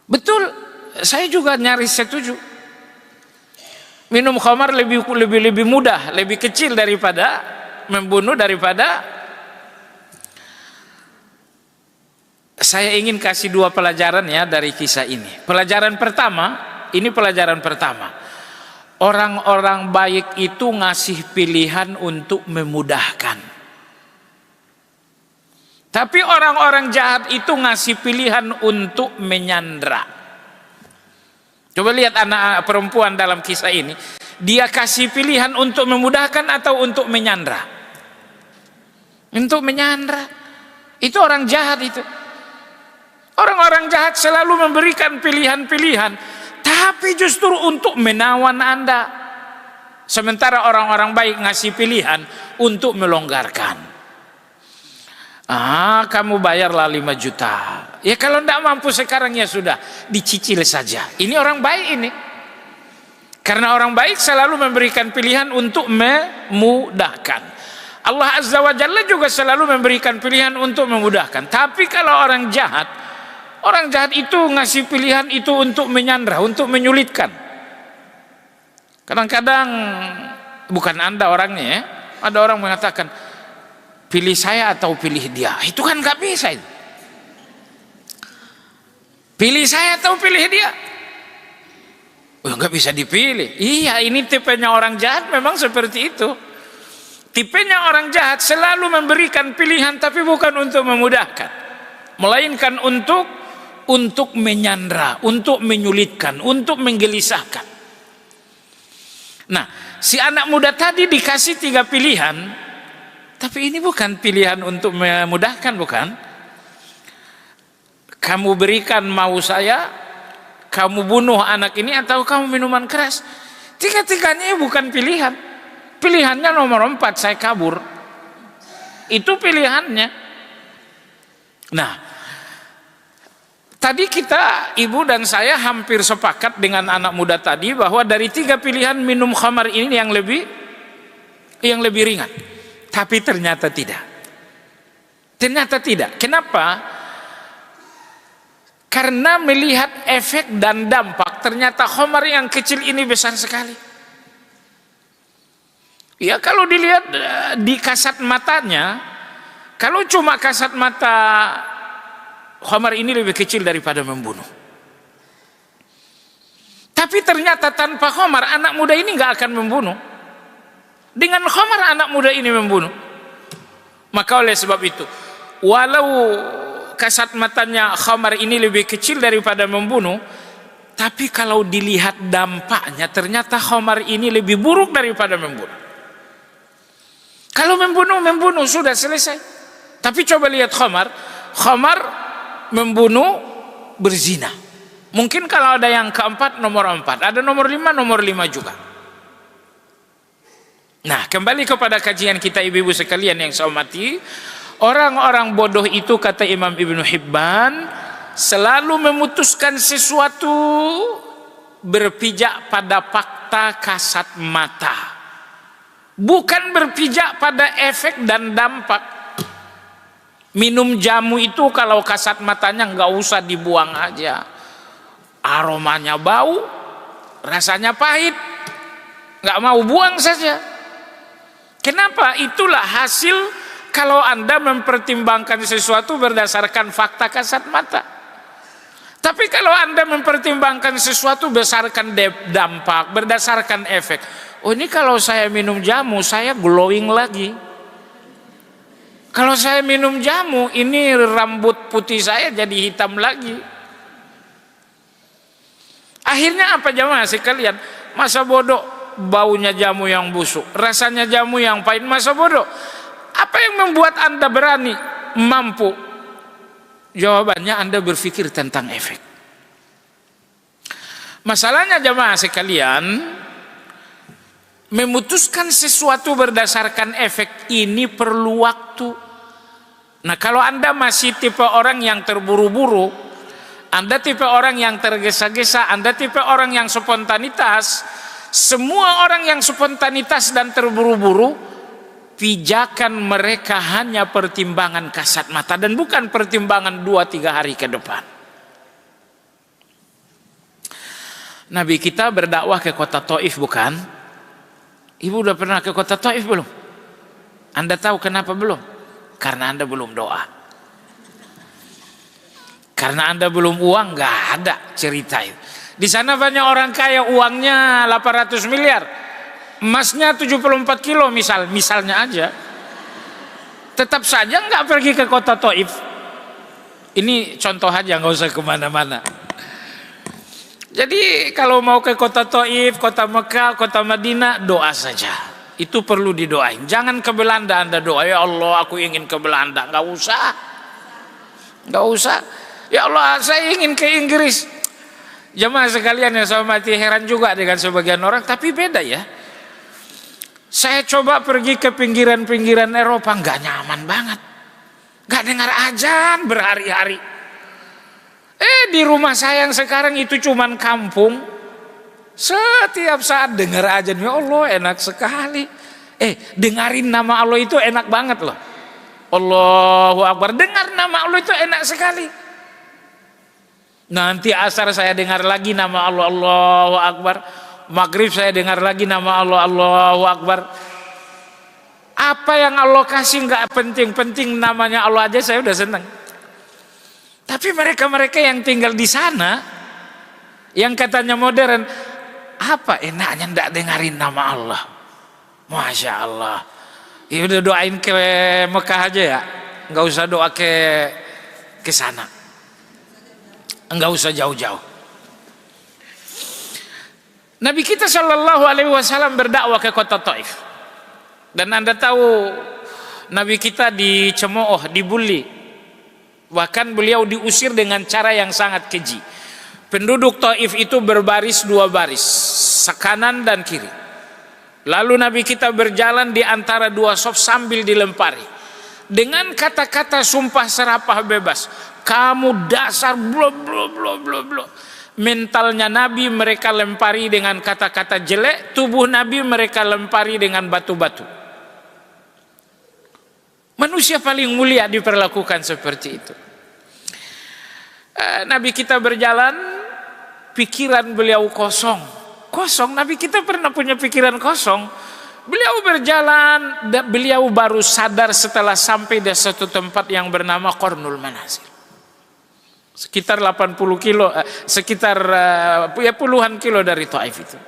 Betul, saya juga nyaris setuju. Minum khamar lebih mudah, lebih kecil daripada membunuh, daripada. Saya ingin kasih 2 pelajaran ya dari kisah ini. Pelajaran pertama, orang-orang baik itu ngasih pilihan untuk memudahkan. Tapi orang-orang jahat itu ngasih pilihan untuk menyandra. Coba lihat anak perempuan dalam kisah ini. Dia kasih pilihan untuk memudahkan atau untuk menyandra? Untuk menyandra. Itu orang jahat itu. Orang-orang jahat selalu memberikan pilihan-pilihan, tapi justru untuk menawan Anda. Sementara orang-orang baik ngasih pilihan untuk melonggarkan. Kamu bayarlah 5 juta. Ya kalau tidak mampu sekarang ya sudah, dicicil saja. Ini orang baik ini. Karena orang baik selalu memberikan pilihan untuk memudahkan. Allah Azza wa Jalla juga selalu memberikan pilihan untuk memudahkan. Tapi kalau orang jahat itu ngasih pilihan itu untuk menyandra, untuk menyulitkan. Kadang-kadang bukan Anda orangnya ya, ada orang mengatakan pilih saya atau pilih dia. Itu kan nggak bisa itu. Pilih saya atau pilih dia. Nggak bisa dipilih. Iya, ini tipenya orang jahat memang seperti itu. Tipenya orang jahat selalu memberikan pilihan tapi bukan untuk memudahkan, melainkan untuk menyandra, untuk menyulitkan, untuk menggelisahkan. Nah, si anak muda tadi dikasih 3 pilihan, tapi ini bukan pilihan untuk memudahkan, bukan. Kamu berikan mau saya, kamu bunuh anak ini, atau kamu minuman keras. 3-tiganya bukan pilihan. Pilihannya nomor 4, saya kabur. Itu pilihannya. Nah, tadi ibu dan saya hampir sepakat dengan anak muda tadi bahwa dari 3 pilihan minum khamar ini yang lebih ringan. Tapi ternyata tidak. Kenapa? Karena melihat efek dan dampak, ternyata khamar yang kecil ini besar sekali. Ya, kalau dilihat di kasat matanya, kalau cuma kasat mata, khamar ini lebih kecil daripada membunuh. Tapi ternyata tanpa khamar anak muda ini nggak akan membunuh. Dengan khamar anak muda ini membunuh. Maka oleh sebab itu, walau kasat matanya khamar ini lebih kecil daripada membunuh, tapi kalau dilihat dampaknya ternyata khamar ini lebih buruk daripada membunuh. Kalau membunuh sudah selesai. Tapi coba lihat khamar membunuh, berzina. Mungkin kalau ada yang keempat, nomor 4, ada nomor 5 juga. Nah, kembali kepada kajian kita ibu-ibu sekalian yang saya hormati, orang-orang bodoh itu kata Imam Ibnu Hibban selalu memutuskan sesuatu berpijak pada fakta kasat mata, bukan berpijak pada efek dan dampak. Minum jamu itu kalau kasat matanya nggak usah dibuang aja, aromanya bau, rasanya pahit, nggak mau buang saja. Kenapa? Itulah hasil kalau Anda mempertimbangkan sesuatu berdasarkan fakta kasat mata. Tapi kalau Anda mempertimbangkan sesuatu berdasarkan dampak, berdasarkan efek, oh ini kalau saya minum jamu saya glowing lagi. Kalau saya minum jamu ini rambut putih saya jadi hitam lagi. Akhirnya apa jamaah sekalian? Masa bodoh baunya jamu yang busuk, rasanya jamu yang pahit, masa bodoh. Apa yang membuat Anda berani, mampu? Jawabannya Anda berpikir tentang efek. Masalahnya jamaah sekalian, memutuskan sesuatu berdasarkan efek ini perlu waktu. Nah, kalau Anda masih tipe orang yang terburu-buru, Anda tipe orang yang tergesa-gesa, Anda tipe orang yang spontanitas, semua orang yang spontanitas dan terburu-buru, pijakan mereka hanya pertimbangan kasat mata dan bukan pertimbangan 2-3 hari ke depan. Nabi kita berdakwah ke kota Taif, bukan? Ibu udah pernah ke kota Taif belum? Anda tahu kenapa belum? Karena Anda belum doa. Karena Anda belum uang, nggak ada cerita itu. Di sana banyak orang kaya, uangnya 800 miliar, emasnya 74 kilo misalnya aja. Tetap saja nggak pergi ke kota Taif. Ini contoh aja, nggak usah kemana-mana. Jadi kalau mau ke kota Taif, kota Mekah, kota Madinah, doa saja. Itu perlu didoain. Jangan ke Belanda Anda doa, ya Allah aku ingin ke Belanda. Nggak usah. Ya Allah saya ingin ke Inggris. Jemaah sekalian yang saya hormati, heran juga dengan sebagian orang, tapi beda ya. Saya coba pergi ke pinggiran-pinggiran Eropa, nggak nyaman banget. Nggak dengar azan berhari-hari. Di rumah saya yang sekarang itu cuman kampung. Setiap saat dengar azan, ya Allah enak sekali. Dengarin nama Allah itu enak banget loh. Allahu Akbar, dengar nama Allah itu enak sekali. Nanti asar saya dengar lagi nama Allah, Allahu Akbar. Maghrib saya dengar lagi nama Allah, Allahu Akbar. Apa yang Allah kasih nggak penting namanya Allah aja saya udah senang. Tapi mereka yang tinggal di sana, yang katanya modern, apa enaknya ndak dengarin nama Allah? Masya Allah. Ya udah doain ke Mekah aja ya, nggak usah doa ke sana. Enggak usah jauh-jauh. Nabi kita Shallallahu Alaihi Wasallam berdakwah ke kota Taif, dan Anda tahu Nabi kita dicemooh, dibully, bahkan beliau diusir dengan cara yang sangat keji. Penduduk Taif itu berbaris 2 baris, kanan dan kiri. Lalu Nabi kita berjalan di antara 2 saf sambil dilempari. dengan kata-kata sumpah serapah bebas. Kamu dasar blo blo blo blo blo. Mentalnya Nabi mereka lempari dengan kata-kata jelek, tubuh Nabi mereka lempari dengan batu-batu. Manusia paling mulia diperlakukan seperti itu. Nabi kita berjalan, pikiran beliau kosong. Kosong, Nabi kita pernah punya pikiran kosong. Beliau berjalan, beliau baru sadar setelah sampai di satu tempat yang bernama Qarnul Manazil. Sekitar 80 kilo, sekitar puluhan kilo dari Taif itu.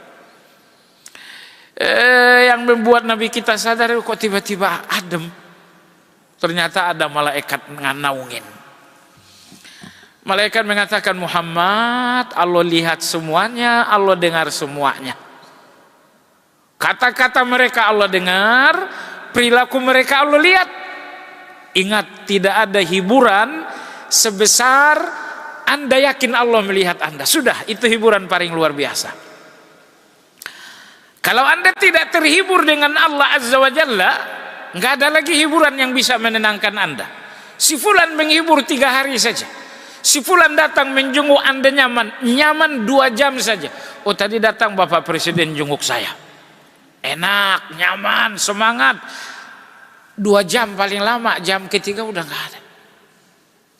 Yang membuat Nabi kita sadar, kok tiba-tiba adem. Ternyata ada malaikat nganaungin. Malaikat mengatakan, Muhammad, Allah lihat semuanya, Allah dengar semuanya. Kata-kata mereka Allah dengar, perilaku mereka Allah lihat. Ingat, tidak ada hiburan sebesar Anda yakin Allah melihat Anda. Sudah, itu hiburan paling luar biasa. Kalau Anda tidak terhibur dengan Allah Azza wa Jalla, nggak ada lagi hiburan yang bisa menenangkan Anda. Si fulan menghibur 3 hari saja. Si fulan datang menjenguk Anda nyaman 2 jam saja. Oh, tadi datang Bapak Presiden jenguk saya. Enak, nyaman, semangat. 2 jam paling lama, jam ketiga udah nggak ada.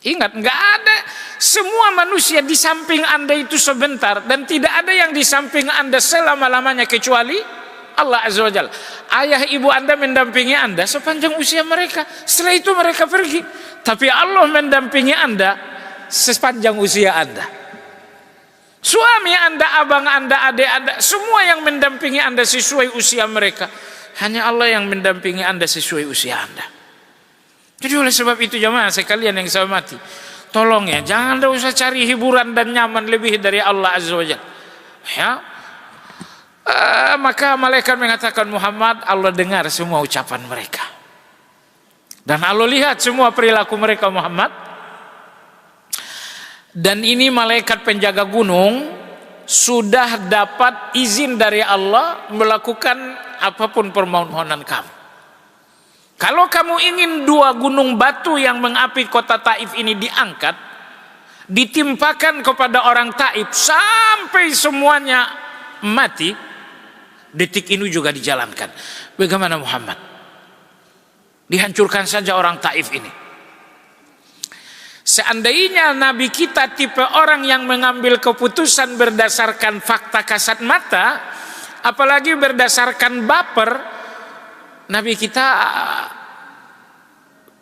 Ingat, nggak ada. Semua manusia di samping Anda itu sebentar, dan tidak ada yang di samping Anda selama-lamanya kecuali Allah Azza wa Jalla. Ayah ibu Anda mendampingi Anda sepanjang usia mereka. Setelah itu mereka pergi. Tapi Allah mendampingi Anda sepanjang usia Anda. Suami Anda, abang Anda, adik Anda, semua yang mendampingi Anda sesuai usia mereka. Hanya Allah yang mendampingi Anda sesuai usia Anda. Jadi oleh sebab itu jamaah sekalian yang saya hormati, tolong ya, jangan usah cari hiburan dan nyaman lebih dari Allah Azza wa Jalla. Ya. Maka malaikat mengatakan, Muhammad, Allah dengar semua ucapan mereka. Dan Allah lihat semua perilaku mereka, Muhammad. Dan ini malaikat penjaga gunung sudah dapat izin dari Allah melakukan apapun permohonan kamu. Kalau kamu ingin 2 gunung batu yang mengapi kota Taif ini diangkat, ditimpakan kepada orang Taif sampai semuanya mati, detik ini juga dijalankan. Bagaimana Muhammad? Dihancurkan saja orang Taif ini. Seandainya Nabi kita tipe orang yang mengambil keputusan berdasarkan fakta kasat mata, apalagi berdasarkan baper, Nabi kita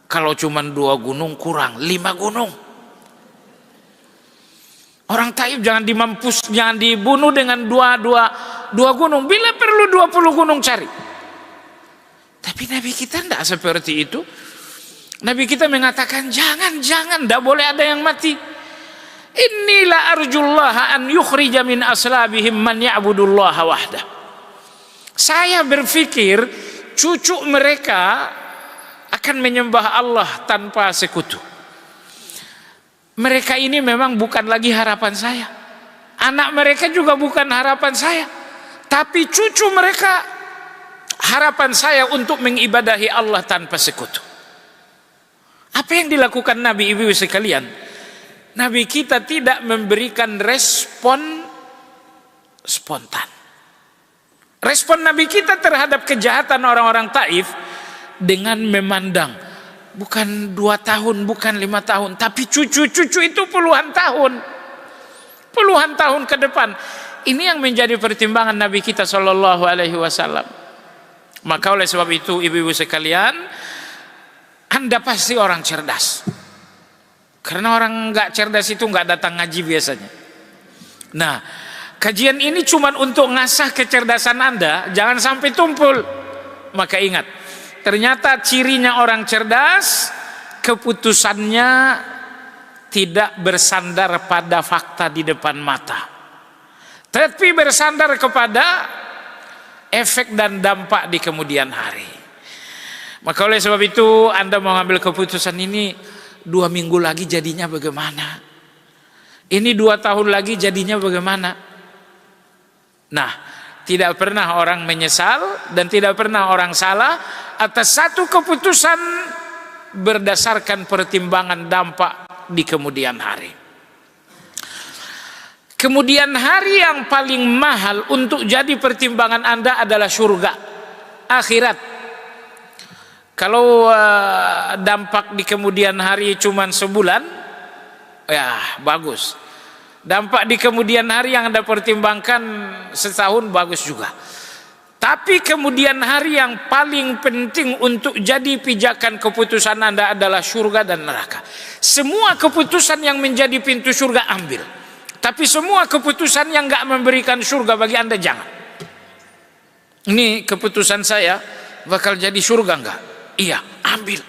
kalau cuma 2 gunung kurang, 5 gunung. Orang Taif jangan dimampus, jangan dibunuh dengan dua gunung. Bila perlu 20 gunung cari. Tapi Nabi kita tidak seperti itu. Nabi kita mengatakan jangan, tidak boleh ada yang mati. Inilah arjullah an yukhrija min aslabihim man ya'budullaha wahdah. Saya berpikir cucu mereka akan menyembah Allah tanpa sekutu. Mereka ini memang bukan lagi harapan saya. Anak mereka juga bukan harapan saya. Tapi cucu mereka harapan saya untuk mengibadahi Allah tanpa sekutu. Apa yang dilakukan Nabi, ibu sekalian? Nabi kita tidak memberikan respon spontan. Respon Nabi kita terhadap kejahatan orang-orang Taif dengan memandang, bukan 2 tahun, bukan 5 tahun, tapi cucu-cucu itu puluhan tahun ke depan. Ini yang menjadi pertimbangan Nabi kita Shallallahu Alaihi Wasallam. Maka oleh sebab itu ibu-ibu sekalian, Anda pasti orang cerdas. Karena orang nggak cerdas itu nggak datang ngaji biasanya. Nah, kajian ini cuma untuk ngasah kecerdasan Anda, jangan sampai tumpul. Maka ingat, ternyata cirinya orang cerdas, keputusannya tidak bersandar pada fakta di depan mata, tapi bersandar kepada efek dan dampak di kemudian hari. Maka oleh sebab itu Anda mau ambil keputusan ini, 2 minggu lagi jadinya bagaimana? Ini 2 tahun lagi jadinya bagaimana? Nah, tidak pernah orang menyesal dan tidak pernah orang salah atas satu keputusan berdasarkan pertimbangan dampak di kemudian hari. Kemudian hari yang paling mahal untuk jadi pertimbangan Anda adalah surga, akhirat. Kalau dampak di kemudian hari cuma sebulan, ya bagus. Dampak di kemudian hari yang Anda pertimbangkan setahun, bagus juga. Tapi kemudian hari yang paling penting untuk jadi pijakan keputusan Anda adalah surga dan neraka. Semua keputusan yang menjadi pintu surga ambil. Tapi semua keputusan yang gak memberikan surga bagi Anda jangan. Ini keputusan saya bakal jadi surga enggak? Iya, ambil.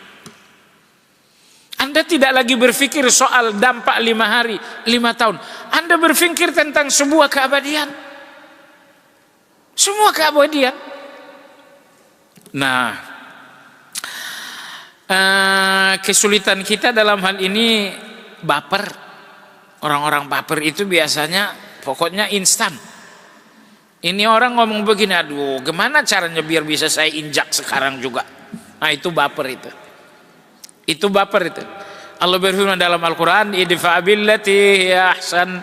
Anda tidak lagi berpikir soal dampak 5 hari, 5 tahun. Anda berpikir tentang sebuah keabadian. Semua keabadian. Nah, kesulitan kita dalam hal ini baper. Orang-orang baper itu biasanya pokoknya instan. Ini orang ngomong begini, aduh gimana caranya biar bisa saya injak sekarang juga. Nah itu baper itu. Itu baper itu. Allah berfirman dalam Al-Quran, idfa billati hiya ahsan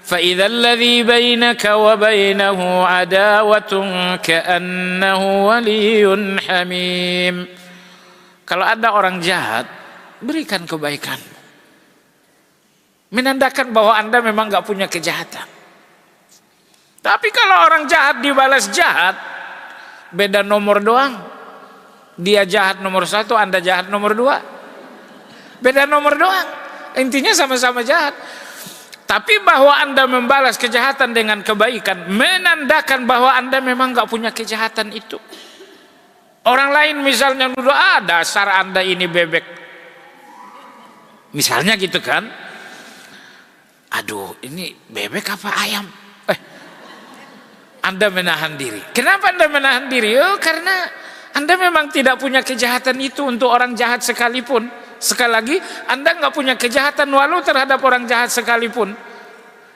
fa idzal ladzi bainaka wa bainahu adawatun ka'annahu waliyyun hamim. Kalau ada orang jahat, berikan kebaikan. Menandakan bahwa Anda memang gak punya kejahatan. Tapi kalau orang jahat dibalas jahat, beda nomor doang. Dia jahat nomor 1, Anda jahat nomor 2. Beda nomor doang. Intinya sama-sama jahat. Tapi bahwa Anda membalas kejahatan dengan kebaikan, menandakan bahwa Anda memang gak punya kejahatan itu. Orang lain misalnya nuduh, dasar Anda ini bebek, misalnya gitu kan. Aduh ini bebek apa ayam? Anda menahan diri. Kenapa Anda menahan diri? Karena Anda memang tidak punya kejahatan itu untuk orang jahat sekalipun. Sekali lagi, Anda nggak punya kejahatan walau terhadap orang jahat sekalipun.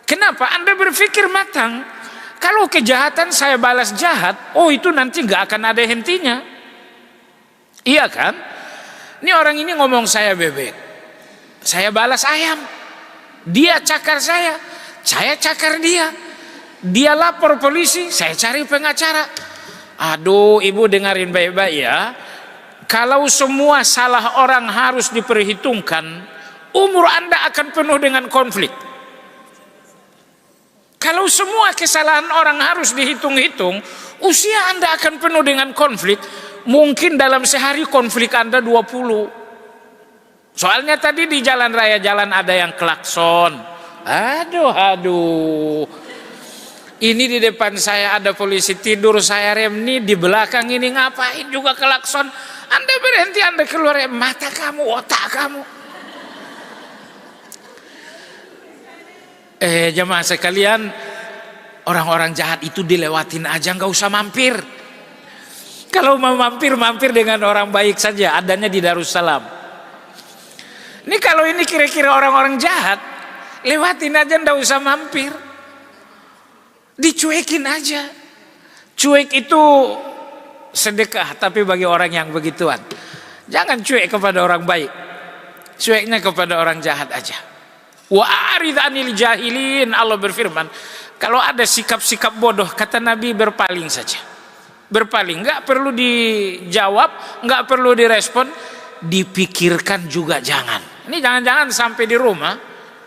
Kenapa? Anda berpikir matang. Kalau kejahatan saya balas jahat, itu nanti nggak akan ada hentinya. Iya kan? Ini orang ini ngomong saya bebek, saya balas ayam. Dia cakar saya cakar dia. Dia lapor polisi, saya cari pengacara. Aduh, ibu dengarin baik-baik ya. Kalau semua salah orang harus diperhitungkan, umur Anda akan penuh dengan konflik. Kalau semua kesalahan orang harus dihitung-hitung, usia Anda akan penuh dengan konflik. Mungkin dalam sehari konflik Anda 20. Soalnya tadi di jalan raya ada yang klakson. Aduh. Ini di depan saya ada polisi tidur, saya rem nih, di belakang ini ngapain juga klakson. Anda berhenti, Anda keluar mata kamu, otak kamu. Jemaah sekalian, orang-orang jahat itu dilewatin aja, nggak usah mampir. Kalau mau mampir dengan orang baik saja, adanya di Darussalam. Ini kalau ini kira-kira orang-orang jahat, lewatin aja, ndak usah mampir, dicuekin aja. Cuek itu sedekah, tapi bagi orang yang begituan. Jangan cuek kepada orang baik, cueknya kepada orang jahat aja. Wa arid anil jahilin, Allah berfirman, kalau ada sikap-sikap bodoh, kata Nabi, berpaling saja. Berpaling, nggak perlu dijawab, nggak perlu direspon, dipikirkan juga jangan. Ini jangan-jangan sampai di rumah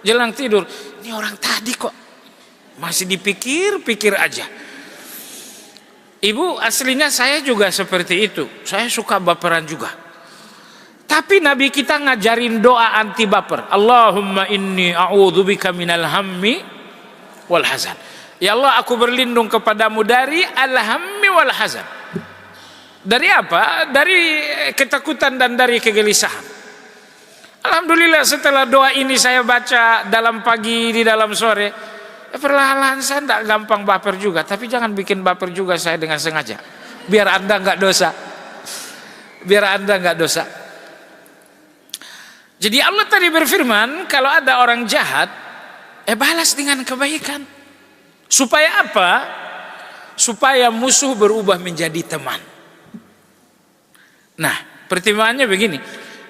jelang tidur, ini orang tadi kok masih dipikir-pikir aja. Ibu, aslinya saya juga seperti itu. Saya suka baperan juga. Tapi Nabi kita ngajarin doa anti baper. Allahumma inni a'udzubika minal hammi wal hazan. Ya Allah, aku berlindung kepadamu dari al-hammi wal hazan. Dari apa? Dari ketakutan dan dari kegelisahan. Alhamdulillah setelah doa ini saya baca dalam pagi, di dalam sore, perlahan-lahan saya tidak gampang baper juga. Tapi jangan bikin baper juga saya dengan sengaja, biar Anda nggak dosa. Biar Anda nggak dosa. Jadi Allah tadi berfirman, kalau ada orang jahat, balas dengan kebaikan. Supaya apa? Supaya musuh berubah menjadi teman. Nah, pertimbangannya begini.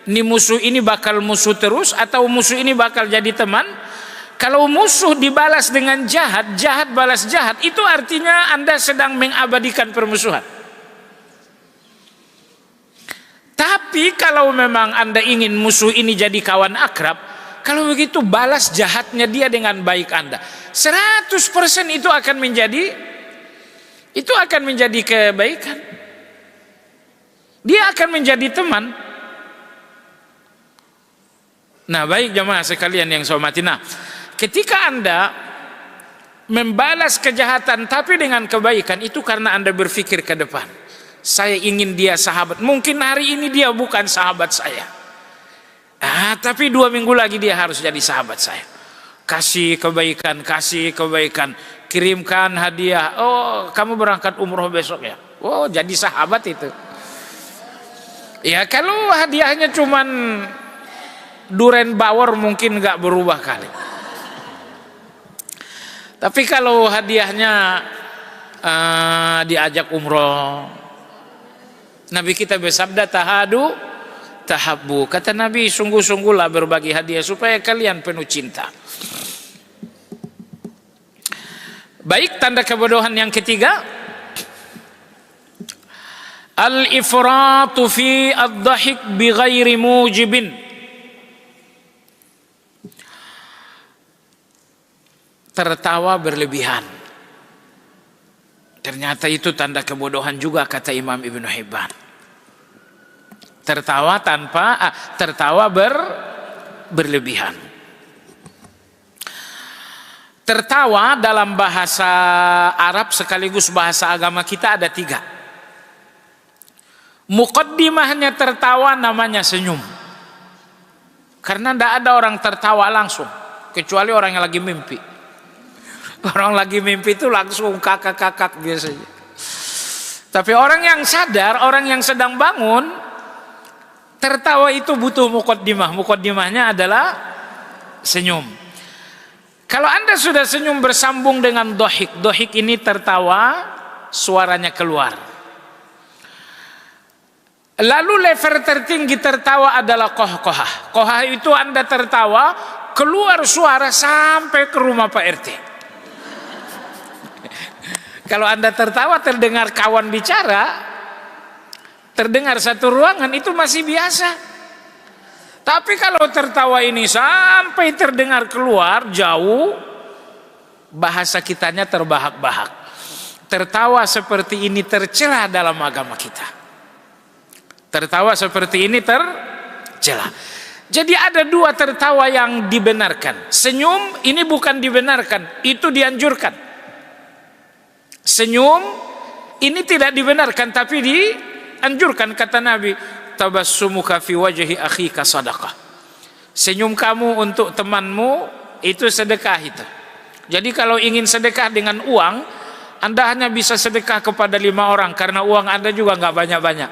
Ini musuh ini bakal musuh terus atau musuh ini bakal jadi teman? Kalau musuh dibalas dengan jahat, jahat balas jahat, itu artinya Anda sedang mengabadikan permusuhan. Tapi kalau memang Anda ingin musuh ini jadi kawan akrab, kalau begitu balas jahatnya dia dengan baik Anda. 100% itu akan menjadi kebaikan. Dia akan menjadi teman. Nah, baik jemaah sekalian yang saya hormati. Nah, ketika Anda membalas kejahatan tapi dengan kebaikan, itu karena Anda berpikir ke depan. Saya ingin dia sahabat. Mungkin hari ini dia bukan sahabat saya. Tapi 2 minggu lagi dia harus jadi sahabat saya. Kasih kebaikan. Kirimkan hadiah. Oh, kamu berangkat umroh besok ya? Oh, jadi sahabat itu. Ya, kalau hadiahnya cuman duren bawor mungkin nggak berubah kali. Tapi kalau hadiahnya diajak umroh, Nabi kita bersabda tahabbu. Kata Nabi, sungguh-sungguhlah berbagi hadiah supaya kalian penuh cinta. Baik, tanda kebodohan yang ketiga, al-ifratu fi ad-dhahik bi ghairi mujibin. Tertawa berlebihan. Ternyata itu tanda kebodohan juga, kata Imam Ibnu Hibban. Tertawa berlebihan. Tertawa dalam bahasa Arab sekaligus bahasa agama kita ada 3. Muqaddimahnya tertawa namanya senyum. Karena tidak ada orang tertawa langsung, kecuali orang yang lagi mimpi. Orang lagi mimpi itu langsung kakak-kakak biasanya. Tapi orang yang sadar, orang yang sedang bangun, tertawa itu butuh muqaddimah. Muqaddimahnya adalah senyum. Kalau Anda sudah senyum bersambung dengan dohik. Dohik ini tertawa, suaranya keluar. Lalu level tertinggi tertawa adalah kohkohah. Kohah itu Anda tertawa, keluar suara sampai ke rumah Pak RT. Kalau Anda tertawa terdengar kawan bicara, terdengar satu ruangan, itu masih biasa. Tapi kalau tertawa ini sampai terdengar keluar jauh, bahasa kitanya terbahak-bahak. Tertawa seperti ini tercela dalam agama kita. Tertawa seperti ini tercela. Jadi ada 2 tertawa yang dibenarkan. Senyum ini bukan dibenarkan, itu dianjurkan. Senyum ini tidak dibenarkan tapi dianjurkan, kata Nabi, tabassumuka fi wajhi akhika sadaqah. Senyum kamu untuk temanmu itu sedekah itu. Jadi kalau ingin sedekah dengan uang, Anda hanya bisa sedekah kepada 5 orang karena uang Anda juga nggak banyak-banyak.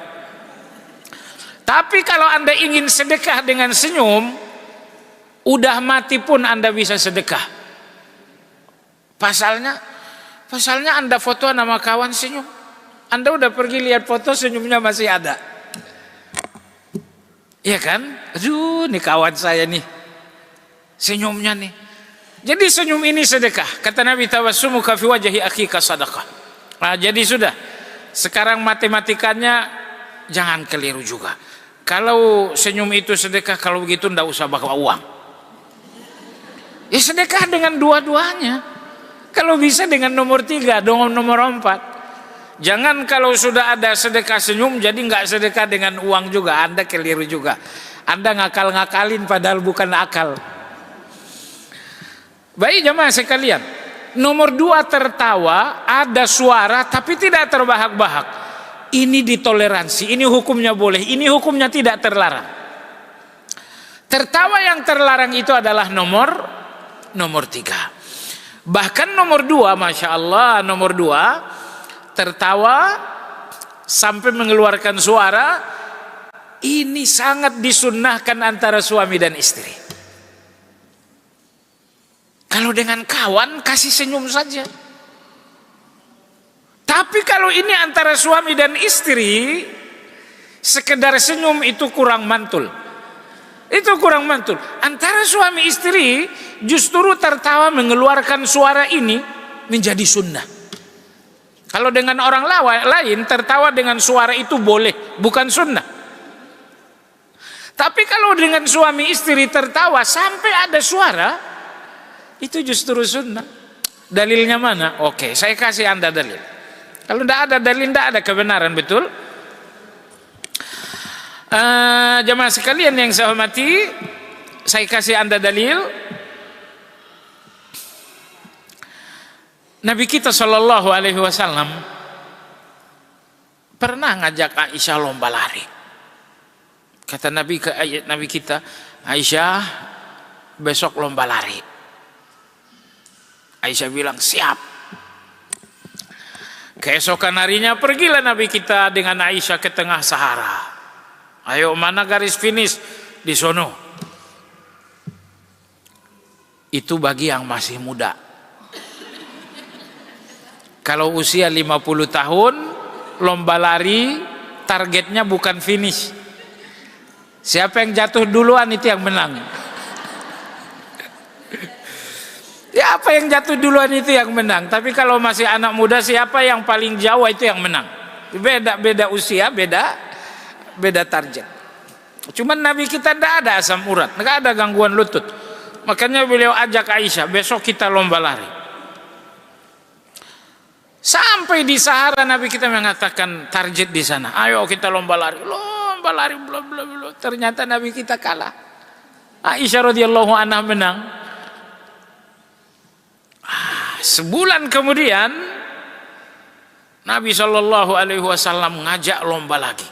Tapi kalau Anda ingin sedekah dengan senyum, udah mati pun Anda bisa sedekah. Pasalnya Anda foto sama kawan senyum. Anda udah pergi lihat foto, senyumnya masih ada. Iya kan? Aduh, nih kawan saya nih, senyumnya nih. Jadi senyum ini sedekah. Kata Nabi, tabassumuka fi wajhi akhika sadaqah. Nah, jadi sudah. Sekarang matematikanya jangan keliru juga. Kalau senyum itu sedekah, kalau begitu ndak usah bawa uang. Ya sedekah dengan dua-duanya. Kalau bisa dengan nomor 3, dengan nomor 4. Jangan kalau sudah ada sedekah senyum jadi nggak sedekah dengan uang juga. Anda keliru juga. Anda ngakal-ngakalin padahal bukan akal. Baik jemaah sekalian, nomor 2 tertawa, ada suara tapi tidak terbahak-bahak. Ini ditoleransi, ini hukumnya boleh, ini hukumnya tidak terlarang. Tertawa yang terlarang itu adalah nomor 3. Bahkan nomor 2, Masya Allah, nomor 2, tertawa sampai mengeluarkan suara, ini sangat disunnahkan antara suami dan istri. Kalau dengan kawan, kasih senyum saja. Tapi kalau ini antara suami dan istri, sekedar senyum itu kurang mantul. Itu kurang mantul. Antara suami istri justru tertawa mengeluarkan suara ini menjadi sunnah. Kalau dengan orang lain tertawa dengan suara itu boleh, bukan sunnah. Tapi kalau dengan suami istri tertawa sampai ada suara, itu justru sunnah. Dalilnya mana? Oke, saya kasih Anda dalil. Kalau tidak ada dalil, tidak ada kebenaran, betul? Jemaah sekalian yang saya hormati, saya kasih Anda dalil. Nabi kita Shallallahu Alaihi Wasallam pernah ngajak Aisyah lomba lari. Kata Nabi kita, Aisyah, besok lomba lari. Aisyah bilang siap. Keesokan harinya pergilah Nabi kita dengan Aisyah ke tengah Sahara. Ayo, mana garis finish? Di sono. Itu bagi yang masih muda. Kalau usia 50 tahun, lomba lari targetnya bukan finish. Siapa yang jatuh duluan itu yang menang. Ya, apa yang jatuh duluan itu yang menang. Tapi kalau masih anak muda, siapa yang paling jauh itu yang menang. Beda usia, beda target. Cuman Nabi kita tidak ada asam urat, tidak ada gangguan lutut. Makanya beliau ajak Aisyah, besok kita lomba lari. Sampai di Sahara Nabi kita mengatakan target di sana. Ayo kita lomba lari, bla bla bla. Ternyata Nabi kita kalah. Aisyah radhiyallahu anha menang. Sebulan kemudian Nabi Shallallahu Alaihi Wasallam ngajak lomba lagi.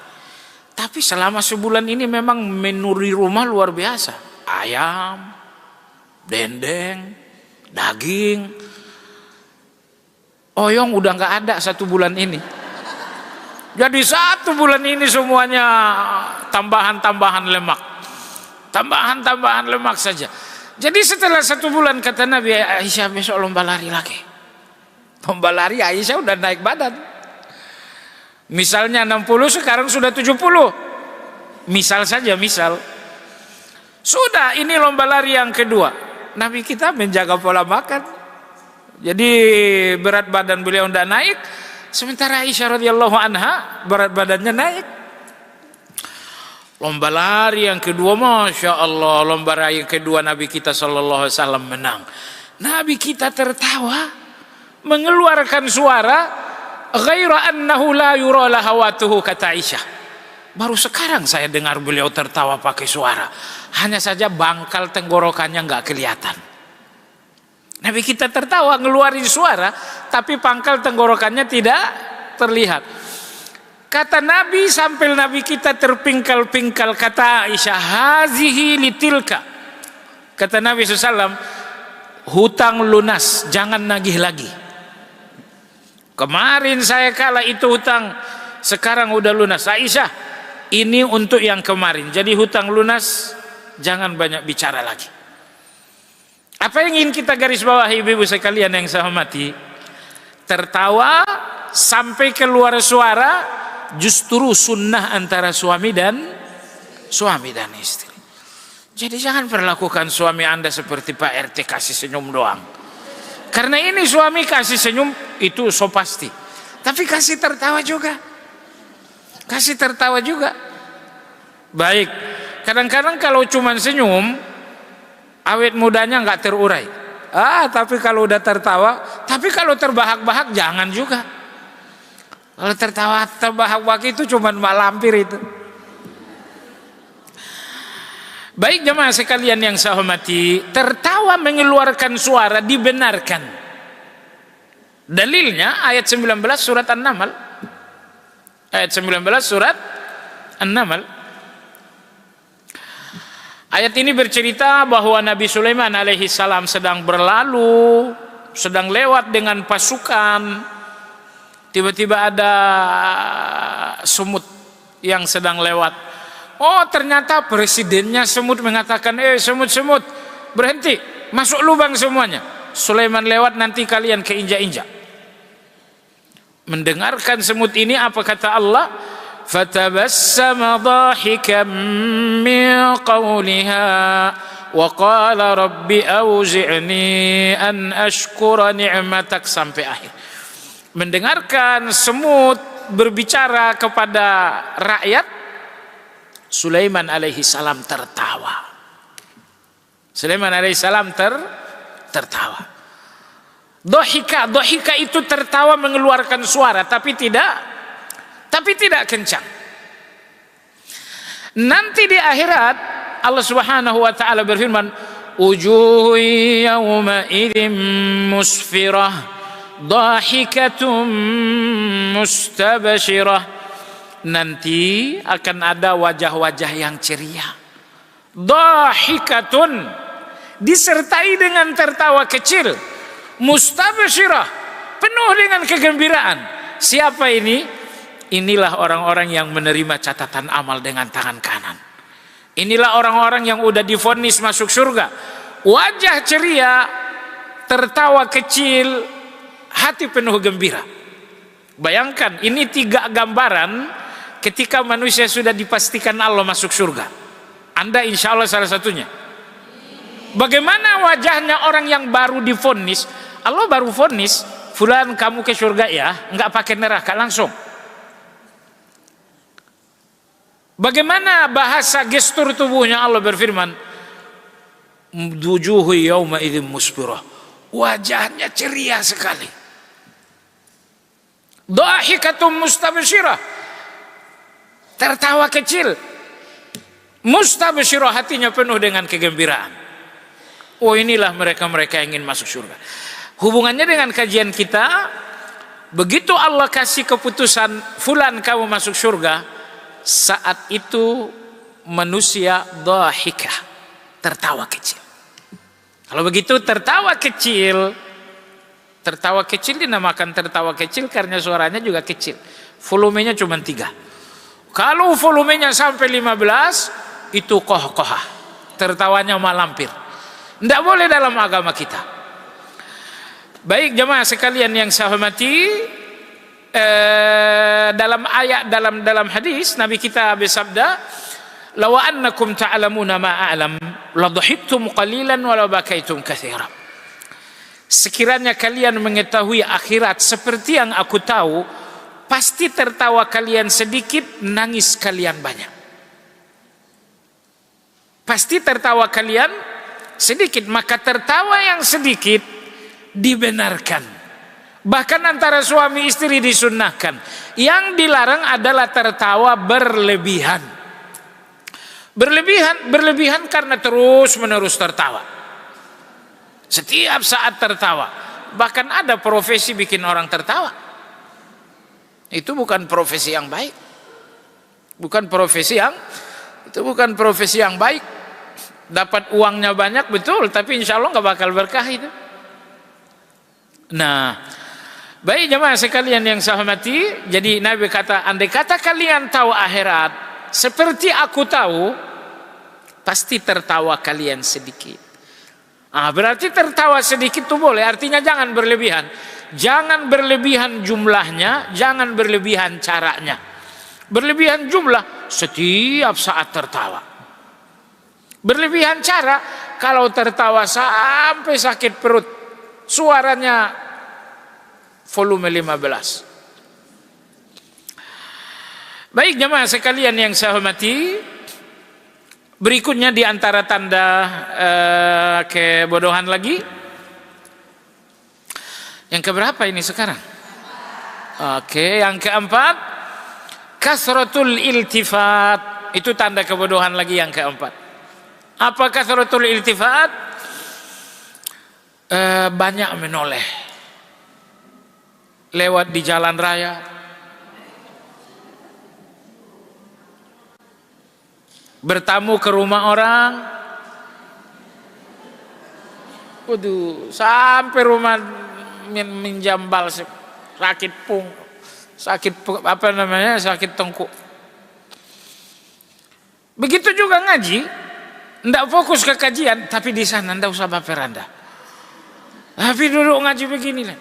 Tapi selama sebulan ini memang menu di rumah luar biasa. Ayam, dendeng, daging. Oyong udah nggak ada 1 bulan ini. Jadi 1 bulan ini semuanya tambahan lemak. Tambahan lemak saja. Jadi setelah 1 bulan kata Nabi, Aisyah besok lomba lari lagi. Lomba lari Aisyah udah naik badan. Misalnya 60 sekarang sudah 70. Misal saja, misal. Sudah, ini lomba lari yang kedua. Nabi kita menjaga pola makan. Jadi berat badan beliau tidak naik. Sementara Aisyah radhiyallahu anha berat badannya naik. Lomba lari yang kedua, Masya Allah, lomba lari yang kedua Nabi kita sallallahu alaihi wasallam menang. Nabi kita tertawa, mengeluarkan suara, ghaira annahu la yura lahawatuhu, kata Aisyah. Baru sekarang saya dengar beliau tertawa pakai suara. Hanya saja bangkal tenggorokannya nggak kelihatan. Nabi kita tertawa ngeluarin suara, tapi pangkal tenggorokannya tidak terlihat. Kata Nabi sambil Nabi kita terpingkal-pingkal, kata Aisyah, hazihi litilka. Kata Nabi SAW, hutang lunas, jangan nagih lagi. Kemarin saya kalah itu hutang, sekarang udah lunas. Aisyah, ini untuk yang kemarin, jadi hutang lunas, jangan banyak bicara lagi. Apa yang ingin kita garis bawahi ibu-ibu sekalian yang saya hormati? Tertawa sampai keluar suara justru sunnah antara suami dan istri. Jadi jangan perlakukan suami Anda seperti Pak RT kasih senyum doang. Karena ini suami kasih senyum itu so pasti. Tapi kasih tertawa juga. Kasih tertawa juga. Baik. Kadang-kadang kalau cuma senyum, awet mudanya nggak terurai. Tapi kalau udah tertawa, tapi kalau terbahak-bahak jangan juga. Kalau tertawa terbahak-bahak itu cuma malampir itu. Baik jemaah sekalian yang saya hormati, tertawa mengeluarkan suara dibenarkan. Dalilnya ayat 19 surat An-Naml. Ayat 19 surat An-Naml. Ayat ini bercerita bahwa Nabi Sulaiman alaihi salam sedang berlalu, sedang lewat dengan pasukan. Tiba-tiba ada semut yang sedang lewat. Oh, ternyata presidennya semut mengatakan, semut-semut, berhenti, masuk lubang semuanya. Sulaiman lewat, nanti kalian keinjak-injak. Mendengarkan semut ini, apa kata Allah? fatabassama dhahikan min qawliha wa qala rabbi auzi'ni an ashkura ni'matak, sampai akhir. Mendengarkan semut berbicara kepada rakyat, Sulaiman alaihi salam tertawa. Sulaiman alaihi salam tertawa. Dohika itu tertawa mengeluarkan suara, tapi tidak kencang. Nanti di akhirat Allah Subhanahu wa taala berfirman, wujuhu yawma idzin musfirah dhahikatum mustabshirah. Nanti akan ada wajah-wajah yang ceria. Dhahikatun, disertai dengan tertawa kecil. Mustabshirah, penuh dengan kegembiraan. Siapa ini? Inilah orang-orang yang menerima catatan amal dengan tangan kanan. Inilah orang-orang yang udah divonis masuk surga. Wajah ceria, tertawa kecil, hati penuh gembira. Bayangkan, ini 3 gambaran ketika manusia sudah dipastikan Allah masuk surga. Anda insya Allah salah satunya. Bagaimana wajahnya orang yang baru divonis? Allah baru vonis, fulan kamu ke surga ya, enggak pakai neraka langsung. Bagaimana bahasa gestur tubuhnya? Allah berfirman, wujuhu yauma idzin musfirah, wajahnya ceria sekali. Dhahikatum mustabshirah, tertawa kecil. Mustabshirah, hatinya penuh dengan kegembiraan. Oh, inilah mereka-mereka yang ingin masuk surga. Hubungannya dengan kajian kita, begitu Allah kasih keputusan fulan kamu masuk surga, saat itu manusia dhahikah, tertawa kecil. Kalau begitu tertawa kecil dinamakan tertawa kecil karena suaranya juga kecil. Volumenya cuma 3. Kalau volumenya sampai 15, itu kohah-kohah, tertawanya malampir. Tidak boleh dalam agama kita. Baik jemaah sekalian yang saya hormati, dalam ayat, dalam hadis Nabi kita bersabda, law annakum ta'lamuna ma a'lam la dhahiktum qalilan wa la bakaitum katsira. Sekiranya kalian mengetahui akhirat seperti yang aku tahu, pasti tertawa kalian sedikit, nangis kalian banyak. Pasti tertawa kalian sedikit, maka tertawa yang sedikit dibenarkan. Bahkan antara suami istri disunnahkan. Yang dilarang adalah tertawa berlebihan. Berlebihan karena terus menerus tertawa. Setiap saat tertawa. Bahkan ada profesi bikin orang tertawa. Itu bukan profesi yang baik. Itu bukan profesi yang baik. Dapat uangnya banyak betul, tapi insya Allah nggak bakal berkah itu. Nah, baik jemaah sekalian yang saya hormati, jadi Nabi kata, andai kata kalian tahu akhirat seperti aku tahu, pasti tertawa kalian sedikit. Berarti tertawa sedikit itu boleh, artinya jangan berlebihan. Jangan berlebihan jumlahnya, jangan berlebihan caranya. Berlebihan jumlah, setiap saat tertawa. Berlebihan cara, kalau tertawa sampai sakit perut, suaranya volume 15. Baik jemaah sekalian yang saya hormati, berikutnya di antara tanda kebodohan lagi, yang keberapa ini sekarang? Oke, yang keempat, kasratul iltifat. Itu tanda kebodohan lagi yang keempat. Apa kasratul iltifat? Banyak menoleh lewat di jalan raya, bertamu ke rumah orang, waduh, sampai rumah menjambal, sakit sakit tengkuk. Begitu juga ngaji, ndak fokus ke kajian, tapi di sana ndak usah baper Anda. Tapi duduk ngaji begini lah.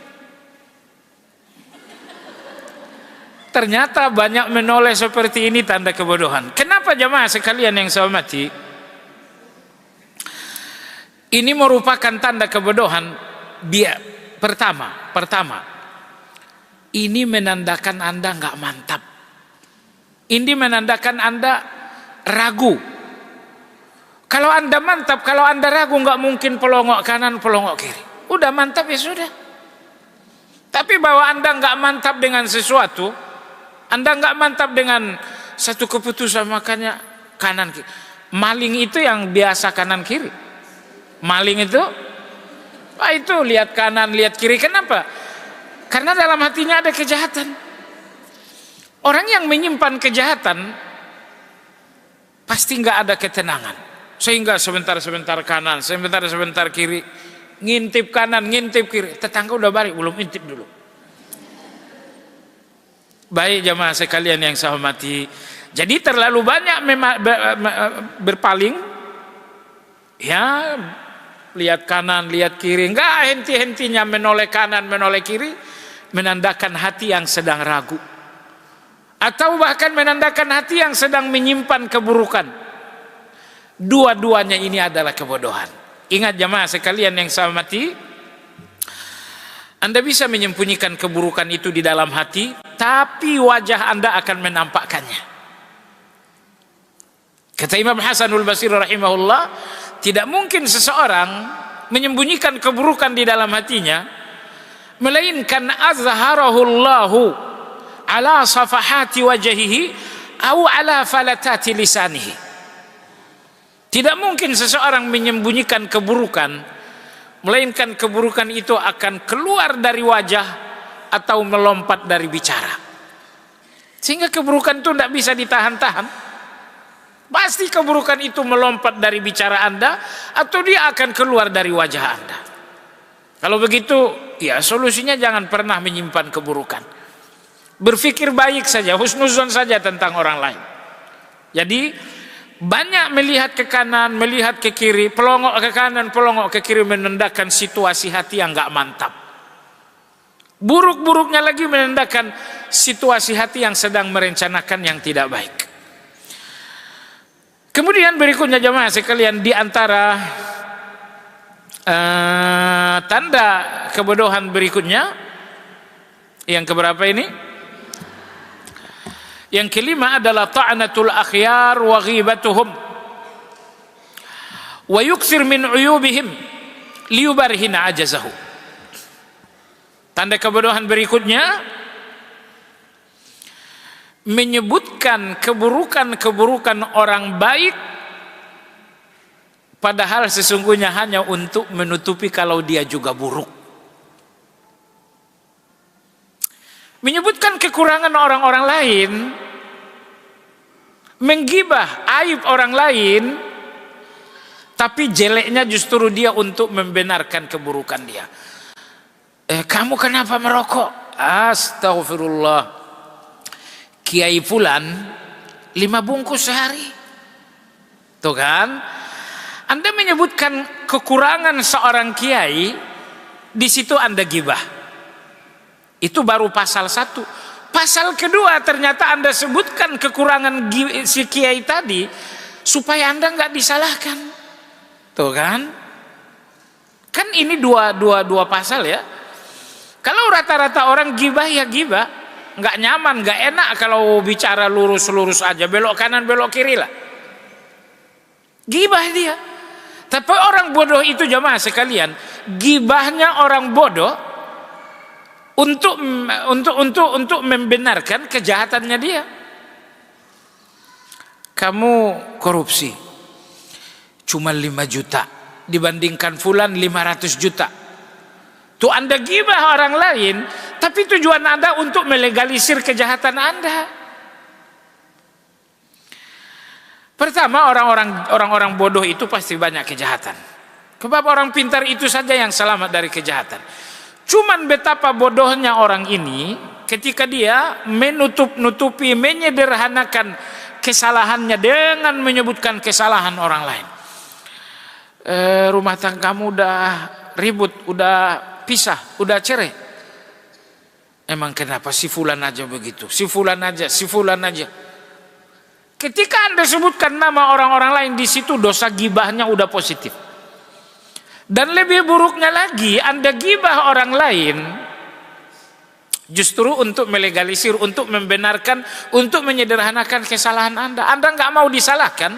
Ternyata banyak menoleh seperti ini tanda kebodohan. Kenapa jamaah sekalian yang saya hormati? Ini merupakan tanda kebodohan. Pertama, ini menandakan Anda nggak mantap. Ini menandakan Anda ragu. Kalau Anda mantap, kalau Anda ragu, nggak mungkin pelongok kanan, pelongok kiri. Udah mantap ya sudah. Tapi bahwa Anda nggak mantap dengan sesuatu, Anda nggak mantap dengan satu keputusan, makanya kanan kiri. Maling itu yang biasa kanan kiri. Maling itu, itu lihat kanan, lihat kiri. Kenapa? Karena dalam hatinya ada kejahatan. Orang yang menyimpan kejahatan pasti nggak ada ketenangan. Sehingga sebentar-sebentar kanan, sebentar-sebentar kiri, ngintip kanan, ngintip kiri. Tetangga udah balik, belum ngintip dulu. Baik jamaah sekalian yang saya hormati, jadi terlalu banyak berpaling, ya lihat kanan, lihat kiri, enggak henti-hentinya menoleh kanan, menoleh kiri, menandakan hati yang sedang ragu, atau bahkan menandakan hati yang sedang menyimpan keburukan. Dua-duanya ini adalah kebodohan. Ingat jamaah sekalian yang saya hormati, Anda bisa menyembunyikan keburukan itu di dalam hati, tapi wajah Anda akan menampakkannya. Kata Imam Hasanul Basri rahimahullah, tidak mungkin seseorang menyembunyikan keburukan di dalam hatinya, melainkan azharahullahu ala safahati wajhihi au ala falatati lisanihi. Tidak mungkin seseorang menyembunyikan keburukan, melainkan keburukan itu akan keluar dari wajah atau melompat dari bicara. Sehingga keburukan itu tidak bisa ditahan-tahan. Pasti keburukan itu melompat dari bicara Anda, atau dia akan keluar dari wajah Anda. Kalau begitu, ya solusinya jangan pernah menyimpan keburukan. Berpikir baik saja, husnuzon saja tentang orang lain. Jadi banyak melihat ke kanan, melihat ke kiri, pelongok ke kanan, pelongok ke kiri, menandakan situasi hati yang nggak mantap. Buruk-buruknya lagi menandakan situasi hati yang sedang merencanakan yang tidak baik. Kemudian berikutnya jemaah sekalian, di antara tanda kebodohan berikutnya, yang keberapa ini? Yang kelima adalah ta'natul akhyar wa ghibatuhum wa yuksir min uyubihim liyubarhina ajazahu. Tanda kebodohan berikutnya, menyebutkan keburukan-keburukan orang baik, padahal sesungguhnya hanya untuk menutupi kalau dia juga buruk. Menyebutkan kekurangan orang-orang lain, menggibah aib orang lain, tapi jeleknya justru dia untuk membenarkan keburukan dia. Kamu kenapa merokok? Astagfirullah. Kiai fulan 5 bungkus sehari. Tuh kan? Anda menyebutkan kekurangan seorang kiai, di situ Anda gibah. Itu baru pasal 1. Pasal kedua, ternyata Anda sebutkan kekurangan si kiai tadi supaya Anda nggak disalahkan. Tuh kan? Kan ini dua pasal ya. Kalau rata-rata orang gibah ya gibah, nggak nyaman, nggak enak kalau bicara lurus-lurus aja, belok kanan belok kiri lah. Gibah dia. Tapi orang bodoh itu jamaah sekalian, gibahnya orang bodoh untuk membenarkan kejahatannya dia. Kamu korupsi cuma 5 juta dibandingkan fulan 500 juta. Tuh Anda gibah orang lain, tapi tujuan Anda untuk melegalisir kejahatan Anda. Pertama, orang-orang bodoh itu pasti banyak kejahatan. Sebab orang pintar itu saja yang selamat dari kejahatan. Cuman betapa bodohnya orang ini ketika dia menutup-nutupi, menyederhanakan kesalahannya dengan menyebutkan kesalahan orang lain. Rumah tanggamu udah ribut, udah pisah, udah cerai. Emang kenapa si fulan aja begitu, si fulan aja, si fulan aja. Ketika Anda sebutkan nama orang-orang lain di situ, dosa gibahnya udah positif. Dan lebih buruknya lagi, Anda gibah orang lain justru untuk melegalisir, untuk membenarkan, untuk menyederhanakan kesalahan Anda. Anda nggak mau disalahkan,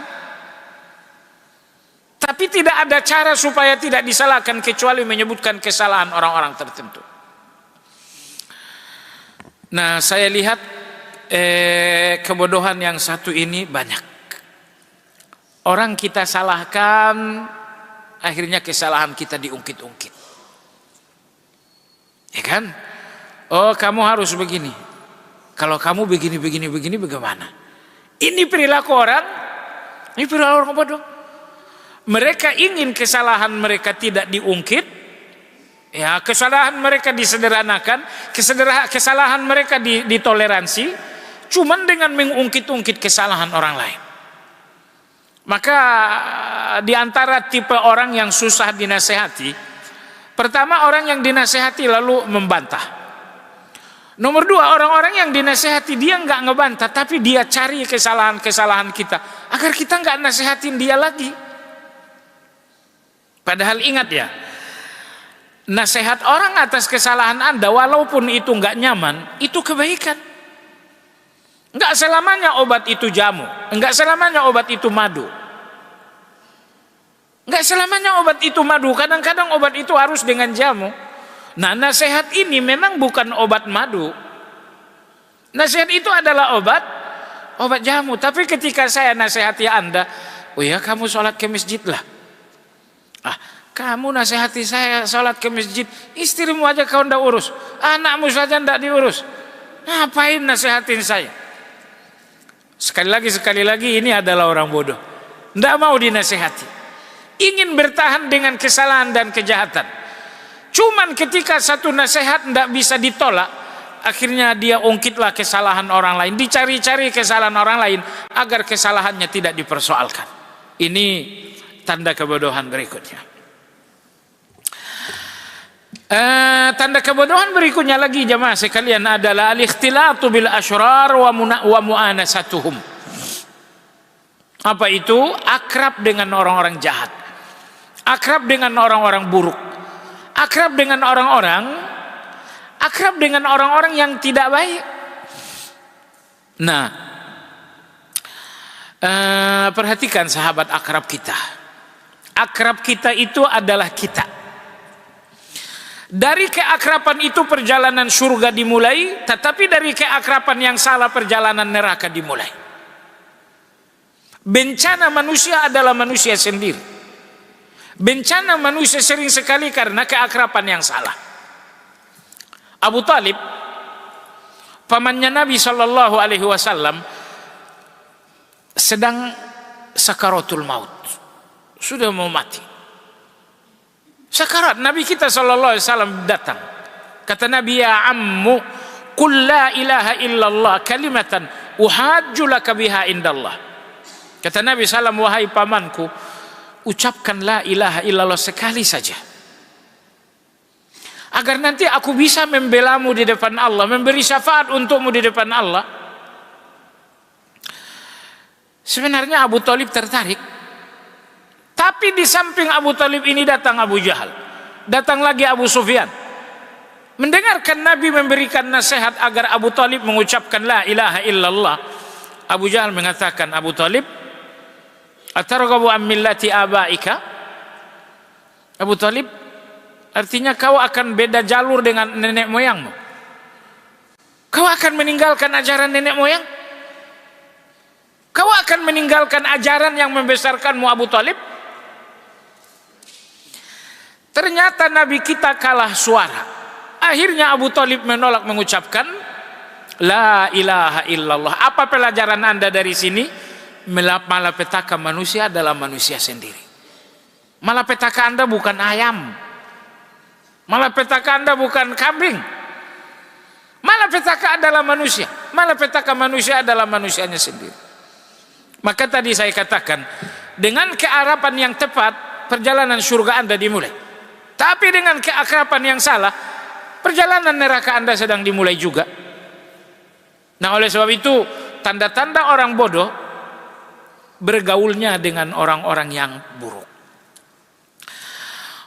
tapi tidak ada cara supaya tidak disalahkan kecuali menyebutkan kesalahan orang-orang tertentu. Nah, saya lihat kebodohan yang satu ini banyak. Orang kita salahkan, akhirnya kesalahan kita diungkit-ungkit. Ya kan? Oh, kamu harus begini. Kalau kamu begini bagaimana? Ini perilaku orang, ini perilaku orang bodoh. Mereka ingin kesalahan mereka tidak diungkit, ya, kesalahan mereka disederhanakan, kesalahan mereka ditoleransi, cuman dengan mengungkit-ungkit kesalahan orang lain. Maka di antara tipe orang yang susah dinasehati, pertama orang yang dinasehati lalu membantah. Nomor dua, orang-orang yang dinasehati dia nggak ngebantah, tapi dia cari kesalahan-kesalahan kita agar kita nggak nasehatin dia lagi. Padahal ingat ya, nasihat orang atas kesalahan Anda walaupun itu nggak nyaman, itu kebaikan. Enggak selamanya obat itu jamu, enggak selamanya obat itu madu. Enggak selamanya obat itu madu, kadang-kadang obat itu harus dengan jamu. Nah, nasihat ini memang bukan obat madu. Nasihat itu adalah obat jamu. Tapi ketika saya nasihati Anda, oh ya kamu sholat ke masjid lah. Ah, kamu nasihati saya sholat ke masjid, istrimu aja kau ndak urus, anakmu saja ndak diurus. Ngapain nasihatin saya? Sekali lagi ini adalah orang bodoh. Tidak mau dinasihati. Ingin bertahan dengan kesalahan dan kejahatan. Cuman ketika satu nasihat tidak bisa ditolak, akhirnya dia ungkitlah kesalahan orang lain. Dicari-cari kesalahan orang lain agar kesalahannya tidak dipersoalkan. Ini tanda kebodohan berikutnya. Tanda kebodohan berikutnya lagi jemaah sekalian adalah al-ikhtilatu bil asyrar wa mu'anasatuhum. Apa itu? Akrab dengan orang-orang jahat, akrab dengan orang-orang buruk, akrab dengan orang-orang yang tidak baik. Nah, perhatikan sahabat akrab kita. Akrab kita itu adalah kita. Dari keakraban itu perjalanan surga dimulai, tetapi dari keakraban yang salah perjalanan neraka dimulai. Bencana manusia adalah manusia sendiri. Bencana manusia sering sekali karena keakraban yang salah. Abu Talib, pamannya Nabi Shallallahu Alaihi Wasallam, sedang sakaratul maut, sudah mau mati. Sakarat, Nabi kita sallallahu alaihi wasallam datang. Kata Nabi, ya ammu, qul la ilaha illallah kalimatan uhajju laka biha indallah. Kata Nabi sallam, wahai pamanku, ucapkan la ilaha illallah sekali saja, agar nanti aku bisa membelamu di depan Allah, memberi syafaat untukmu di depan Allah. Sebenarnya Abu Talib tertarik. Tapi di samping Abu Talib ini datang Abu Jahal, datang lagi Abu Sufyan. Mendengarkan Nabi memberikan nasihat agar Abu Talib mengucapkan la ilaha illallah, Abu Jahal mengatakan, Abu Talib, atarghabu an millati abaika? Abu Talib, artinya kau akan beda jalur dengan nenek moyangmu? Kau akan meninggalkan ajaran nenek moyang? Kau akan meninggalkan ajaran yang membesarkanmu, Abu Talib? Ternyata Nabi kita kalah suara. Akhirnya Abu Talib menolak mengucapkan la ilaha illallah. Apa pelajaran Anda dari sini? Malapetaka manusia adalah manusia sendiri. Malapetaka Anda bukan ayam. Malapetaka Anda bukan kambing. Malapetaka adalah manusia. Malapetaka manusia adalah manusianya sendiri. Maka tadi saya katakan, dengan kearapan yang tepat, perjalanan surga Anda dimulai. Tapi dengan keakraban yang salah, perjalanan neraka Anda sedang dimulai juga. Nah, oleh sebab itu tanda-tanda orang bodoh bergaulnya dengan orang-orang yang buruk.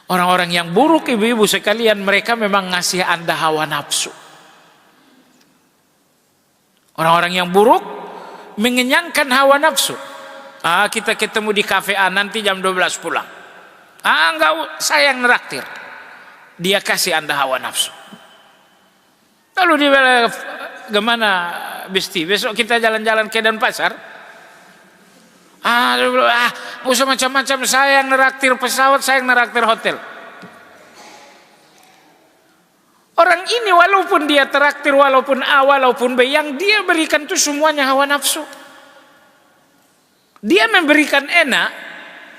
Orang-orang yang buruk, ibu-ibu sekalian, mereka memang ngasih Anda hawa nafsu. Orang-orang yang buruk mengenyangkan hawa nafsu. Kita ketemu di kafe A, nanti jam 12 pulang. Enggak, saya yang neraktir. Dia kasih Anda hawa nafsu. Lalu dia bilang, gimana Besti, besok kita jalan-jalan ke Denpasar? Gak usah macam-macam, saya yang neraktir pesawat, saya yang neraktir hotel. Orang ini walaupun dia traktir, walaupun A, walaupun B, yang dia berikan itu semuanya hawa nafsu. Dia memberikan enak,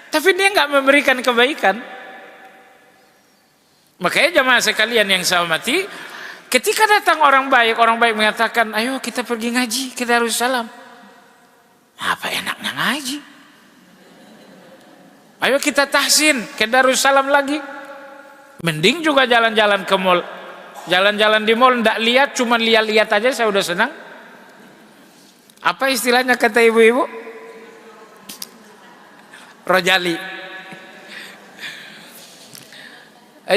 tapi dia nggak memberikan kebaikan. Makanya jamaah sekalian yang saya hormati, ketika datang orang baik mengatakan, ayo kita pergi ngaji ke Darussalam. Apa enaknya ngaji? Ayo kita tahsin ke Darussalam lagi. Mending juga jalan-jalan ke mall. Jalan-jalan di mall ndak lihat, cuma lihat-lihat aja saya udah senang. Apa istilahnya kata ibu-ibu? Rojali.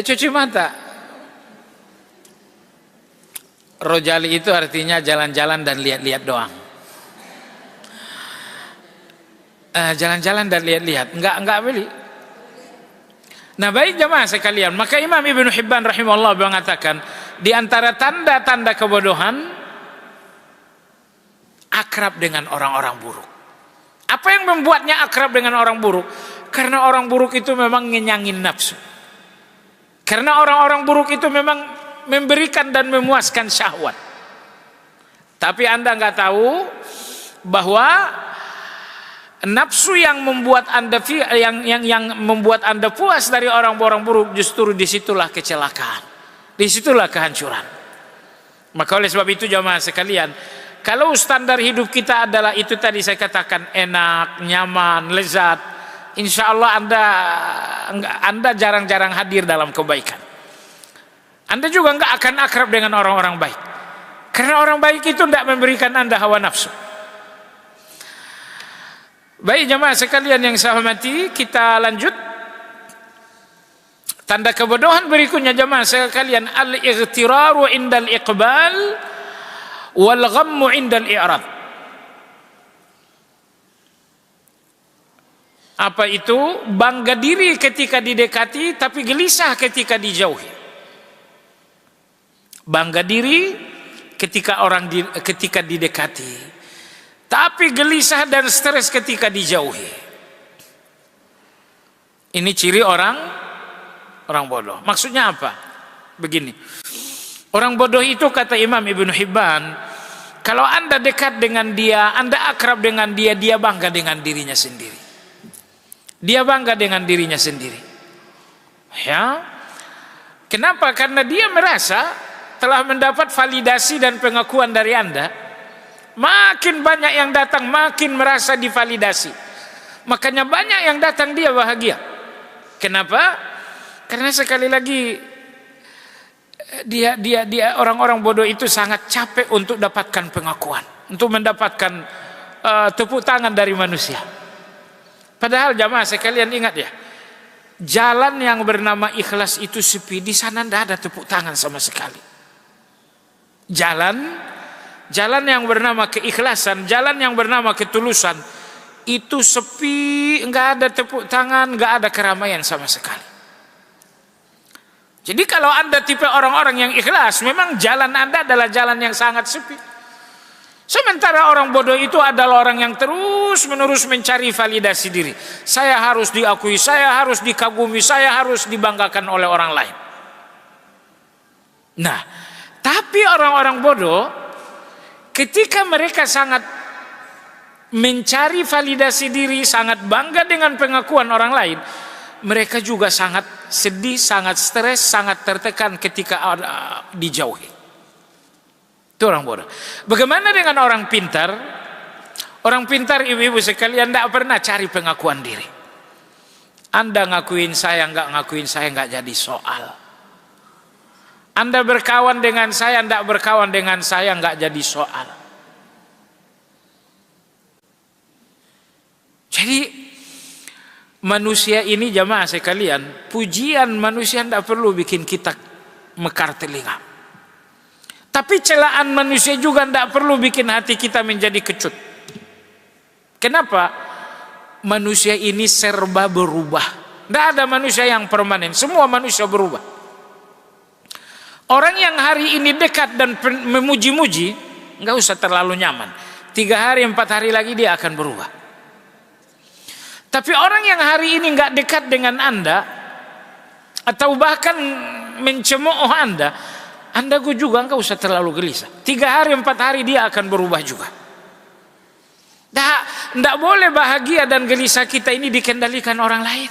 Cuci mata. Rojali itu artinya jalan-jalan dan lihat-lihat doang. Jalan-jalan dan lihat-lihat, enggak beli. Nah, baik jamaah sekalian, maka Imam Ibnu Hibban rahimahullah mengatakan di antara tanda-tanda kebodohan akrab dengan orang-orang buruk. Apa yang membuatnya akrab dengan orang buruk? Karena orang buruk itu memang ngenyangin nafsu. Karena orang-orang buruk itu memang memberikan dan memuaskan syahwat. Tapi Anda nggak tahu bahwa nafsu yang membuat Anda yang membuat Anda puas dari orang-orang buruk, justru disitulah kecelakaan, disitulah kehancuran. Maka oleh sebab itu jamaah sekalian, kalau standar hidup kita adalah itu tadi saya katakan, enak, nyaman, lezat, insya Allah Anda jarang-jarang hadir dalam kebaikan. Anda juga nggak akan akrab dengan orang-orang baik, karena orang baik itu tidak memberikan Anda hawa nafsu. Baik jamaah sekalian yang saya hormati, kita lanjut. Tanda kebodohan berikutnya jamaah sekalian, al-ightiraru indal iqbal wal ghammu indal i'rad. Apa itu? Bangga diri ketika didekati tapi gelisah ketika dijauhi. Bangga diri ketika didekati, tapi gelisah dan stres ketika dijauhi. Ini ciri orang bodoh. Maksudnya apa? Begini. Orang bodoh itu kata Imam Ibnu Hibban, kalau Anda dekat dengan dia, Anda akrab dengan dia, dia bangga dengan dirinya sendiri. Dia bangga dengan dirinya sendiri. Ya. Kenapa? Karena dia merasa telah mendapat validasi dan pengakuan dari Anda. Makin banyak yang datang, makin merasa divalidasi. Makanya banyak yang datang dia bahagia. Kenapa? Karena sekali lagi dia orang-orang bodoh itu sangat capek untuk dapatkan pengakuan, untuk mendapatkan tepuk tangan dari manusia. Padahal jamaah sekalian ingat ya, jalan yang bernama ikhlas itu sepi, di sana tidak ada tepuk tangan sama sekali. Jalan yang bernama keikhlasan, jalan yang bernama ketulusan itu sepi, nggak ada tepuk tangan, nggak ada keramaian sama sekali. Jadi kalau Anda tipe orang-orang yang ikhlas, memang jalan Anda adalah jalan yang sangat sepi. Sementara orang bodoh itu adalah orang yang terus-menerus mencari validasi diri. Saya harus diakui, saya harus dikagumi, saya harus dibanggakan oleh orang lain. Nah, tapi orang-orang bodoh ketika mereka sangat mencari validasi diri, sangat bangga dengan pengakuan orang lain, mereka juga sangat sedih, sangat stres, sangat tertekan ketika dijauhi. Itu orang bodoh. Bagaimana dengan orang pintar? Orang pintar ibu-ibu sekalian tidak pernah cari pengakuan diri. Anda ngakuin saya, nggak ngakuin saya nggak jadi soal. Anda berkawan dengan saya, tidak berkawan dengan saya, nggak jadi soal. Jadi manusia ini jamaah sekalian, pujian manusia tidak perlu bikin kita mekar telinga. Tapi celaan manusia juga tidak perlu bikin hati kita menjadi kecut. Kenapa? Manusia ini serba berubah. Tidak ada manusia yang permanen, semua manusia berubah. Orang yang hari ini dekat dan memuji-muji, nggak usah terlalu nyaman. 3 hari, 4 hari lagi dia akan berubah. Tapi orang yang hari ini nggak dekat dengan Anda, atau bahkan mencemooh Anda juga nggak usah terlalu gelisah. 3 hari, 4 hari dia akan berubah juga. Nggak boleh bahagia dan gelisah kita ini dikendalikan orang lain.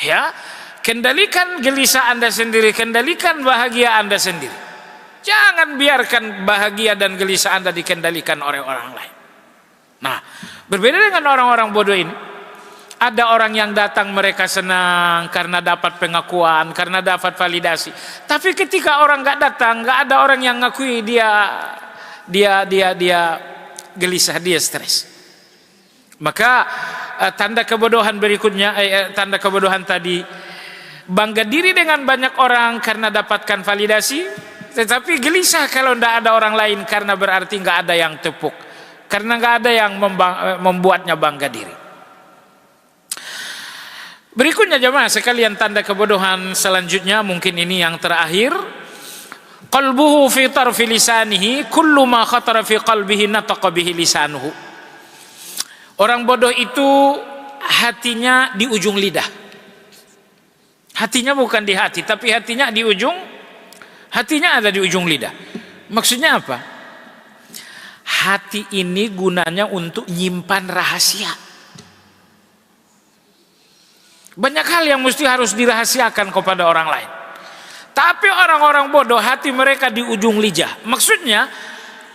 Ya, kendalikan gelisah Anda sendiri, kendalikan bahagia Anda sendiri. Jangan biarkan bahagia dan gelisah Anda dikendalikan oleh orang lain. Nah, berbeda dengan orang-orang bodoh ini. Ada orang yang datang mereka senang karena dapat pengakuan, karena dapat validasi. Tapi ketika orang nggak datang, nggak ada orang yang ngakui dia gelisah, dia stres. Maka tanda kebodohan berikutnya, tanda kebodohan tadi, bangga diri dengan banyak orang karena dapatkan validasi, tetapi gelisah kalau tidak ada orang lain karena berarti nggak ada yang tepuk, karena nggak ada yang membuatnya bangga diri. Berikutnya jemaah sekalian, tanda kebodohan selanjutnya, mungkin ini yang terakhir, qalbuhu fi tarfi lisanihi kullu ma khatara fi qalbihi nataqa bihi lisanuhu. Orang bodoh itu hatinya di ujung lidah. Hatinya bukan di hati, tapi hatinya di ujung, hatinya ada di ujung lidah. Maksudnya apa? Hati ini gunanya untuk nyimpan rahasia. Banyak hal yang mesti harus dirahasiakan kepada orang lain. Tapi orang-orang bodoh hati mereka di ujung lidah. Maksudnya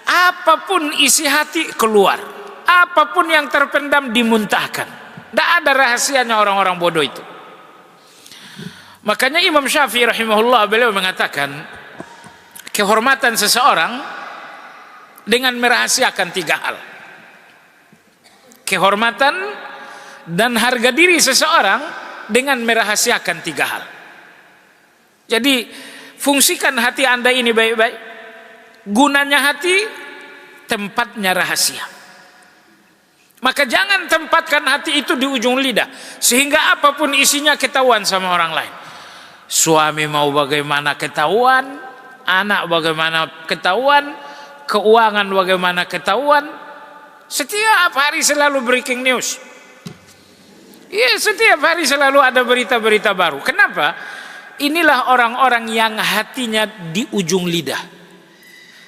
apapun isi hati keluar. Apapun yang terpendam dimuntahkan. Tidak ada rahasianya orang-orang bodoh itu. Makanya Imam Syafi'i rahimahullah beliau mengatakan, kehormatan seseorang dengan merahasiakan 3 hal. Kehormatan dan harga diri seseorang dengan merahasiakan 3 hal. Jadi fungsikan hati Anda ini baik-baik. Gunanya hati, tempatnya rahasia. Maka jangan tempatkan hati itu di ujung lidah, sehingga apapun isinya ketahuan sama orang lain. Suami mau bagaimana ketahuan, anak bagaimana ketahuan, keuangan bagaimana ketahuan. Setiap hari selalu breaking news. Iya, setiap hari selalu ada berita-berita baru. Kenapa? Inilah orang-orang yang hatinya di ujung lidah.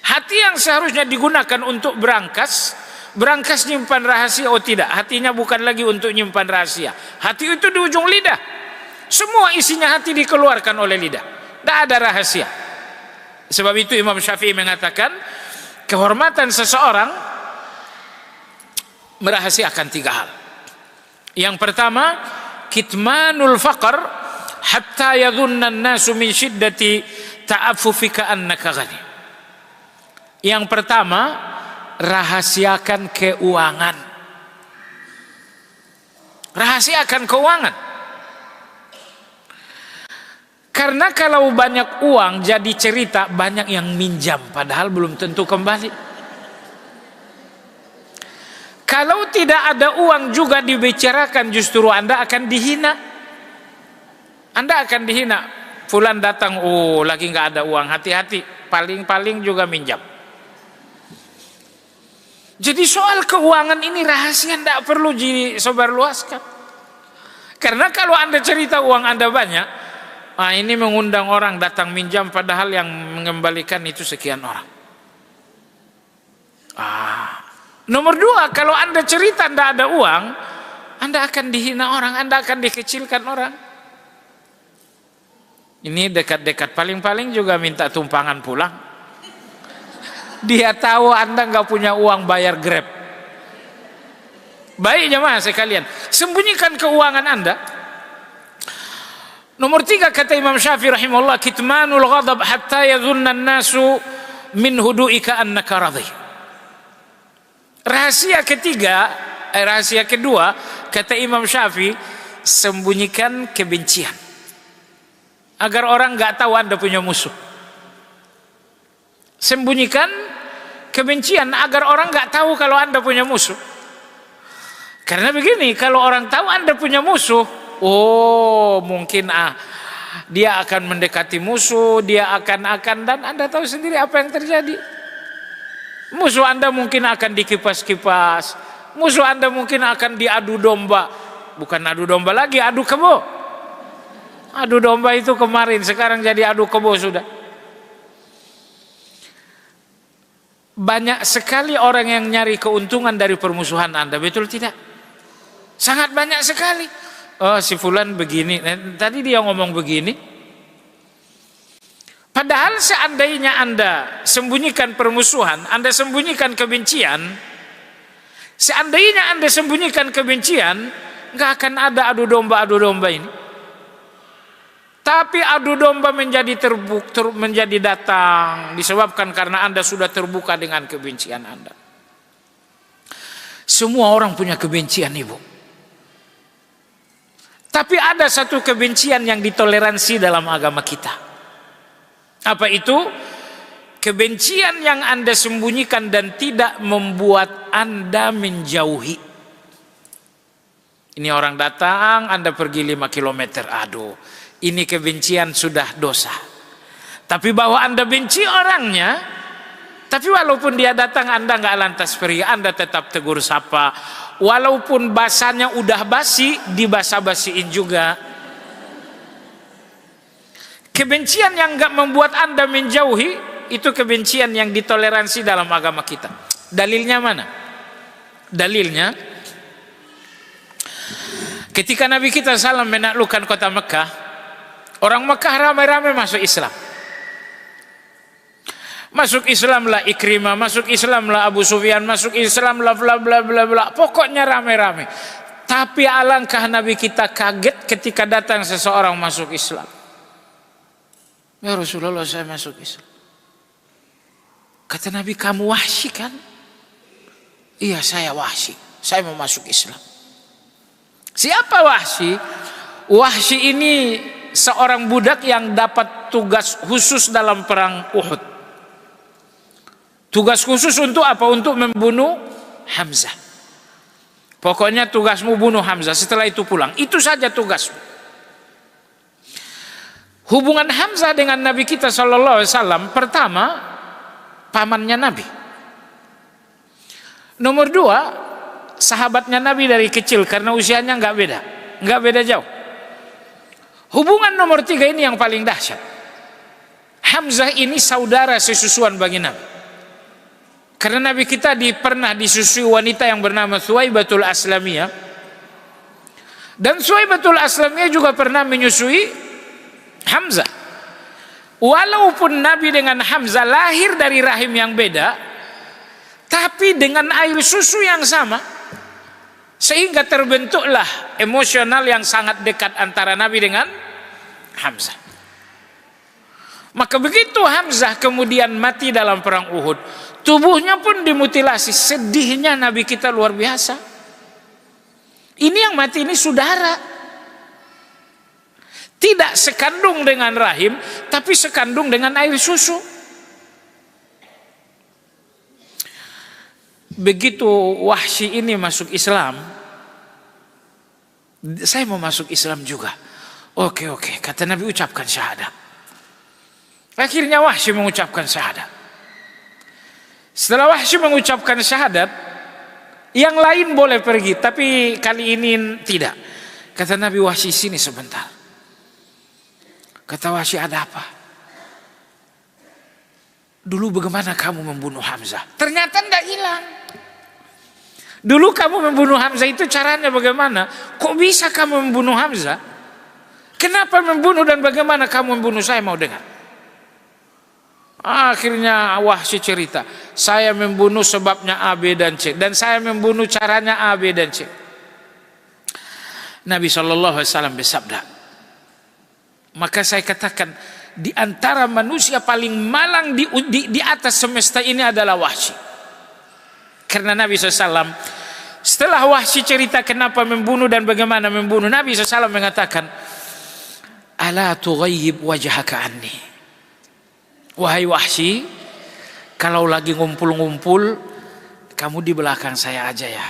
Hati yang seharusnya digunakan untuk berangkas nyimpan rahasia, oh tidak, hatinya bukan lagi untuk nyimpan rahasia. Hati itu di ujung lidah. Semua isinya hati dikeluarkan oleh lidah. Tidak ada rahasia. Sebab itu Imam Syafi'i mengatakan, kehormatan seseorang merahasiakan 3 hal. Yang pertama, kitmanul faqr hatta yadhunna an-nasu min shiddati ta'affufika annaka ghani. Yang pertama, rahasiakan keuangan. Rahasiakan keuangan. Karena kalau banyak uang jadi cerita, banyak yang minjam padahal belum tentu kembali. Kalau tidak ada uang juga dibicarakan, justru Anda akan dihina. Anda akan dihina. Fulan datang, oh lagi nggak ada uang, hati-hati, paling-paling juga minjam. Jadi soal keuangan ini rahasia, tidak perlu disebarluaskan. Karena kalau Anda cerita uang Anda banyak, ini mengundang orang datang minjam padahal yang mengembalikan itu sekian orang. Nomor 2, kalau Anda cerita tidak ada uang, Anda akan dihina orang, Anda akan dikecilkan orang. Ini dekat-dekat, paling-paling juga minta tumpangan pulang. Dia tahu Anda nggak punya uang bayar Grab. Baik jemaah sekalian, sembunyikan keuangan Anda. Nomor 3 kata Imam Syafi'i rahimahullah, kitmanul ghadab hatta yadhunna an-nasu min hudu'ika annaka radhi. Rahasia kedua kata Imam Syafi'i, sembunyikan kebencian agar orang nggak tahu Anda punya musuh. Sembunyikan kebencian agar orang nggak tahu kalau Anda punya musuh. Karena begini, kalau orang tahu Anda punya musuh, oh mungkin dia akan mendekati musuh, dia akan dan Anda tahu sendiri apa yang terjadi. Musuh Anda mungkin akan dikipas-kipas, musuh Anda mungkin akan diadu domba. Bukan adu domba lagi, adu kebo. Adu domba itu kemarin, sekarang jadi adu kebo sudah. Banyak sekali orang yang nyari keuntungan dari permusuhan Anda, betul tidak? Sangat banyak sekali. Oh, si fulan begini, tadi dia ngomong begini. Padahal seandainya Anda sembunyikan permusuhan, Anda sembunyikan kebencian, seandainya Anda sembunyikan kebencian, nggak akan ada adu domba ini. Tapi adu domba menjadi datang disebabkan karena Anda sudah terbuka dengan kebencian Anda. Semua orang punya kebencian, Ibu. Tapi ada satu kebencian yang ditoleransi dalam agama kita. Apa itu? Kebencian yang Anda sembunyikan dan tidak membuat Anda menjauhi. Ini orang datang, Anda pergi 5 km. Aduh, ini kebencian sudah dosa. Tapi bahwa Anda benci orangnya, tapi walaupun dia datang Anda nggak lantas pergi, Anda tetap tegur sapa. Walaupun basahnya udah basi, dibasa-basiin juga. Kebencian yang nggak membuat Anda menjauhi, itu kebencian yang ditoleransi dalam agama kita. Dalilnya mana? Dalilnya, ketika Nabi kita SAW menaklukkan kota Mekah, orang Mekah ramai-ramai masuk Islam. Masuk Islam lah Ikrimah, masuk Islam lah Abu Sufyan, masuk Islam lah bla bla bla bla. Pokoknya ramai-ramai. Tapi alangkah Nabi kita kaget ketika datang seseorang masuk Islam. Ya Rasulullah, saya masuk Islam. Kata Nabi, kamu Wahsy kan? Iya, saya Wahsy. Saya mau masuk Islam. Siapa Wahsy? Wahsy ini seorang budak yang dapat tugas khusus dalam perang Uhud. Tugas khusus untuk apa? Untuk membunuh Hamzah. Pokoknya tugasmu bunuh Hamzah, setelah itu pulang. Itu saja tugasmu. Hubungan Hamzah dengan Nabi kita SAW, pertama, pamannya Nabi. Nomor 2, sahabatnya Nabi dari kecil karena usianya nggak beda jauh. Hubungan nomor 3 ini yang paling dahsyat. Hamzah ini saudara sesusuan bagi Nabi. Karena Nabi kita pernah disusui wanita yang bernama Thuwaibatul Aslamiyah. Dan Thuwaibatul Aslamiyah juga pernah menyusui Hamzah. Walaupun Nabi dengan Hamzah lahir dari rahim yang beda, tapi dengan air susu yang sama, sehingga terbentuklah emosional yang sangat dekat antara Nabi dengan Hamzah. Maka begitu Hamzah kemudian mati dalam perang Uhud, tubuhnya pun dimutilasi. Sedihnya Nabi kita luar biasa. Ini yang mati ini saudara. Tidak sekandung dengan rahim, tapi sekandung dengan air susu. Begitu Wahsy ini masuk Islam, saya mau masuk Islam juga. Oke, kata Nabi, ucapkan syahadat. Akhirnya Wahsy mengucapkan syahadat. Setelah Wahsy mengucapkan syahadat, yang lain boleh pergi, tapi kali ini tidak. Kata Nabi, Wahsy sini sebentar. Kata Wahsy, ada apa? Dulu bagaimana kamu membunuh Hamzah? Ternyata tidak hilang. Dulu kamu membunuh Hamzah itu caranya bagaimana? Kok bisa kamu membunuh Hamzah? Kenapa membunuh dan bagaimana kamu membunuh? Saya mau dengar. Akhirnya Wahsy cerita, saya membunuh sebabnya A, B, dan C, dan saya membunuh caranya A, B, dan C. Nabi SAW bersabda, Maka saya katakan, di antara manusia paling malang di atas semesta ini adalah Wahsy. Karena Nabi SAW, setelah Wahsy cerita kenapa membunuh dan bagaimana membunuh, Nabi SAW mengatakan, ala tughayyib wajhaka anni. Wahai Wahsy, kalau lagi ngumpul-ngumpul, kamu di belakang saya aja ya,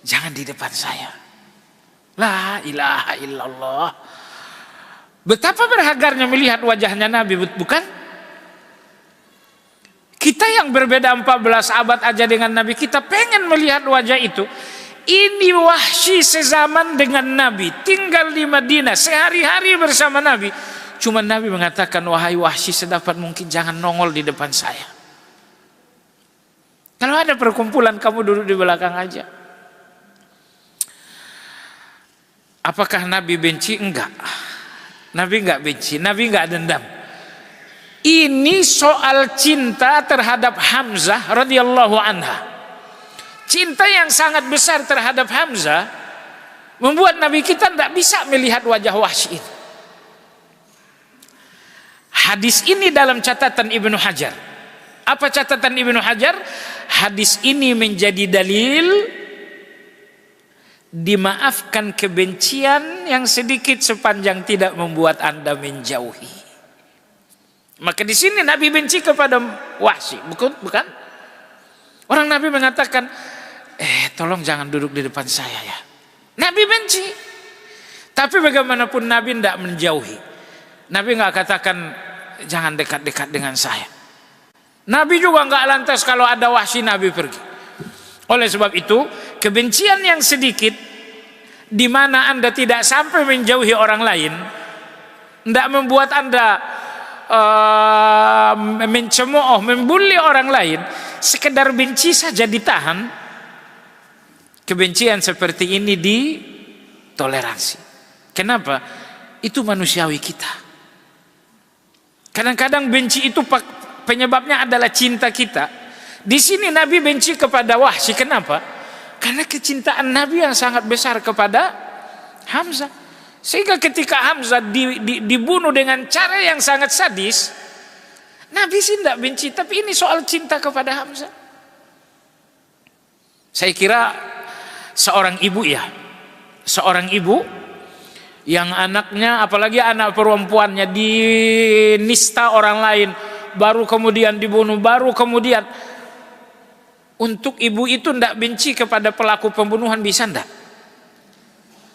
jangan di depan saya. La ilaha illallah. Betapa berharganya melihat wajahnya Nabi, bukan? Kita yang berbeda 14 abad aja dengan Nabi, kita pengen melihat wajah itu. Ini Wahsy sezaman dengan Nabi, tinggal di Madinah, sehari-hari bersama Nabi. Cuma Nabi mengatakan, wahai Wahsy, sedapat mungkin jangan nongol di depan saya. Kalau ada perkumpulan, kamu duduk di belakang aja. Apakah Nabi benci? Enggak. Nabi enggak benci, Nabi enggak dendam. Ini soal cinta terhadap Hamzah radhiyallahu anha. Cinta yang sangat besar terhadap Hamzah membuat Nabi kita tidak bisa melihat wajah Wahsy ini. Hadis ini dalam catatan Ibnu Hajar. Apa catatan Ibnu Hajar? Hadis ini menjadi dalil dimaafkan kebencian yang sedikit sepanjang tidak membuat Anda menjauhi. Maka di sini Nabi benci kepada Wahsy, bukan? Orang Nabi mengatakan, tolong jangan duduk di depan saya ya. Nabi benci. Tapi bagaimanapun Nabi tidak menjauhi. Nabi nggak katakan jangan dekat-dekat dengan saya. Nabi juga nggak lantas kalau ada Wahsy Nabi pergi. Oleh sebab itu, kebencian yang sedikit di mana Anda tidak sampai menjauhi orang lain, tidak membuat Anda mencemooh, membuli orang lain, sekedar benci saja ditahan. Kebencian seperti ini ditoleransi. Kenapa? Itu manusiawi kita. Kadang-kadang benci itu penyebabnya adalah cinta kita. Di sini Nabi benci kepada Wahsy. Kenapa? Karena kecintaan Nabi yang sangat besar kepada Hamzah. Sehingga ketika Hamzah dibunuh dengan cara yang sangat sadis, Nabi sih tidak benci, tapi ini soal cinta kepada Hamzah. Saya kira seorang ibu yang anaknya, apalagi anak perempuannya, dinista orang lain, baru kemudian dibunuh, baru kemudian, untuk ibu itu tidak benci kepada pelaku pembunuhan, bisa tidak?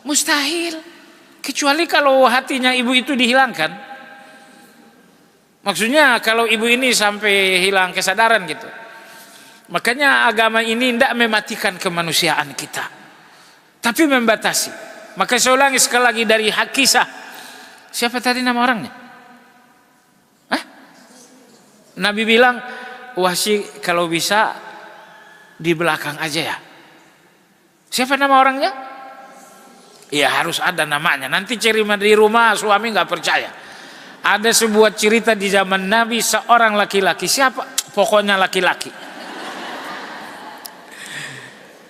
Mustahil. Kecuali kalau hatinya ibu itu dihilangkan. Maksudnya kalau ibu ini sampai hilang kesadaran gitu. Makanya agama ini tidak mematikan kemanusiaan kita, tapi membatasi. Maka saya ulangi sekali lagi dari kisah. Siapa tadi nama orangnya? Nabi bilang, Wahsy kalau bisa di belakang aja ya. Siapa nama orangnya? Ya harus ada namanya. Nanti cari di rumah suami nggak percaya. Ada sebuah cerita di zaman Nabi, seorang laki-laki. Siapa? Pokoknya laki-laki.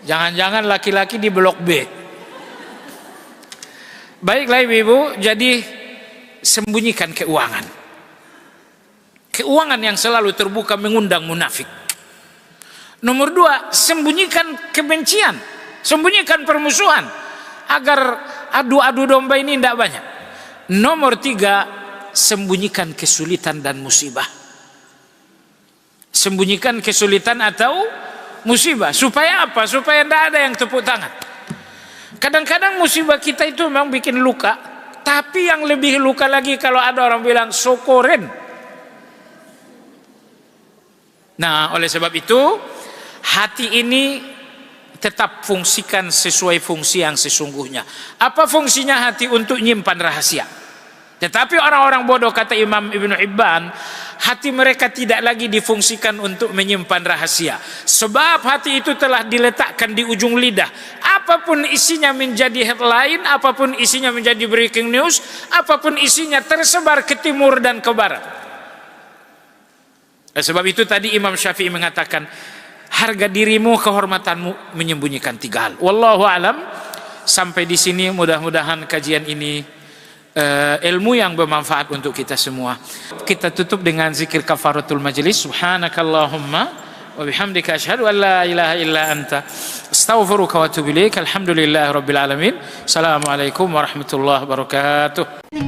Jangan-jangan laki-laki di blok B. Baiklah ibu-ibu, jadi sembunyikan keuangan. Keuangan yang selalu terbuka mengundang munafik. Nomor 2, sembunyikan kebencian, sembunyikan permusuhan, agar adu-adu domba ini tidak banyak. Nomor 3, sembunyikan kesulitan dan musibah. Sembunyikan kesulitan atau musibah. Supaya apa? Supaya tidak ada yang tepuk tangan. Kadang-kadang musibah kita itu memang bikin luka, tapi yang lebih luka lagi kalau ada orang bilang syukurin. Nah, oleh sebab itu, hati ini tetap fungsikan sesuai fungsi yang sesungguhnya. Apa fungsinya hati? Untuk menyimpan rahasia. Tetapi orang-orang bodoh, kata Imam Ibnu Hibban, hati mereka tidak lagi difungsikan untuk menyimpan rahasia. Sebab hati itu telah diletakkan di ujung lidah. Apapun isinya menjadi headline, apapun isinya menjadi breaking news, apapun isinya tersebar ke timur dan ke barat. Sebab itu tadi Imam Syafi'i mengatakan, harga dirimu, kehormatanmu menyembunyikan 3 hal. Wallahu alam. Sampai di sini mudah-mudahan kajian ini ilmu yang bermanfaat untuk kita semua. Kita tutup dengan zikir kafaratul majlis. Subhanakallahumma wa bihamdika asyhadu an la ilaha illa anta astaghfiruka wa atubu ilaik. Alhamdulillahirabbil alamin. Assalamualaikum warahmatullahi wabarakatuh.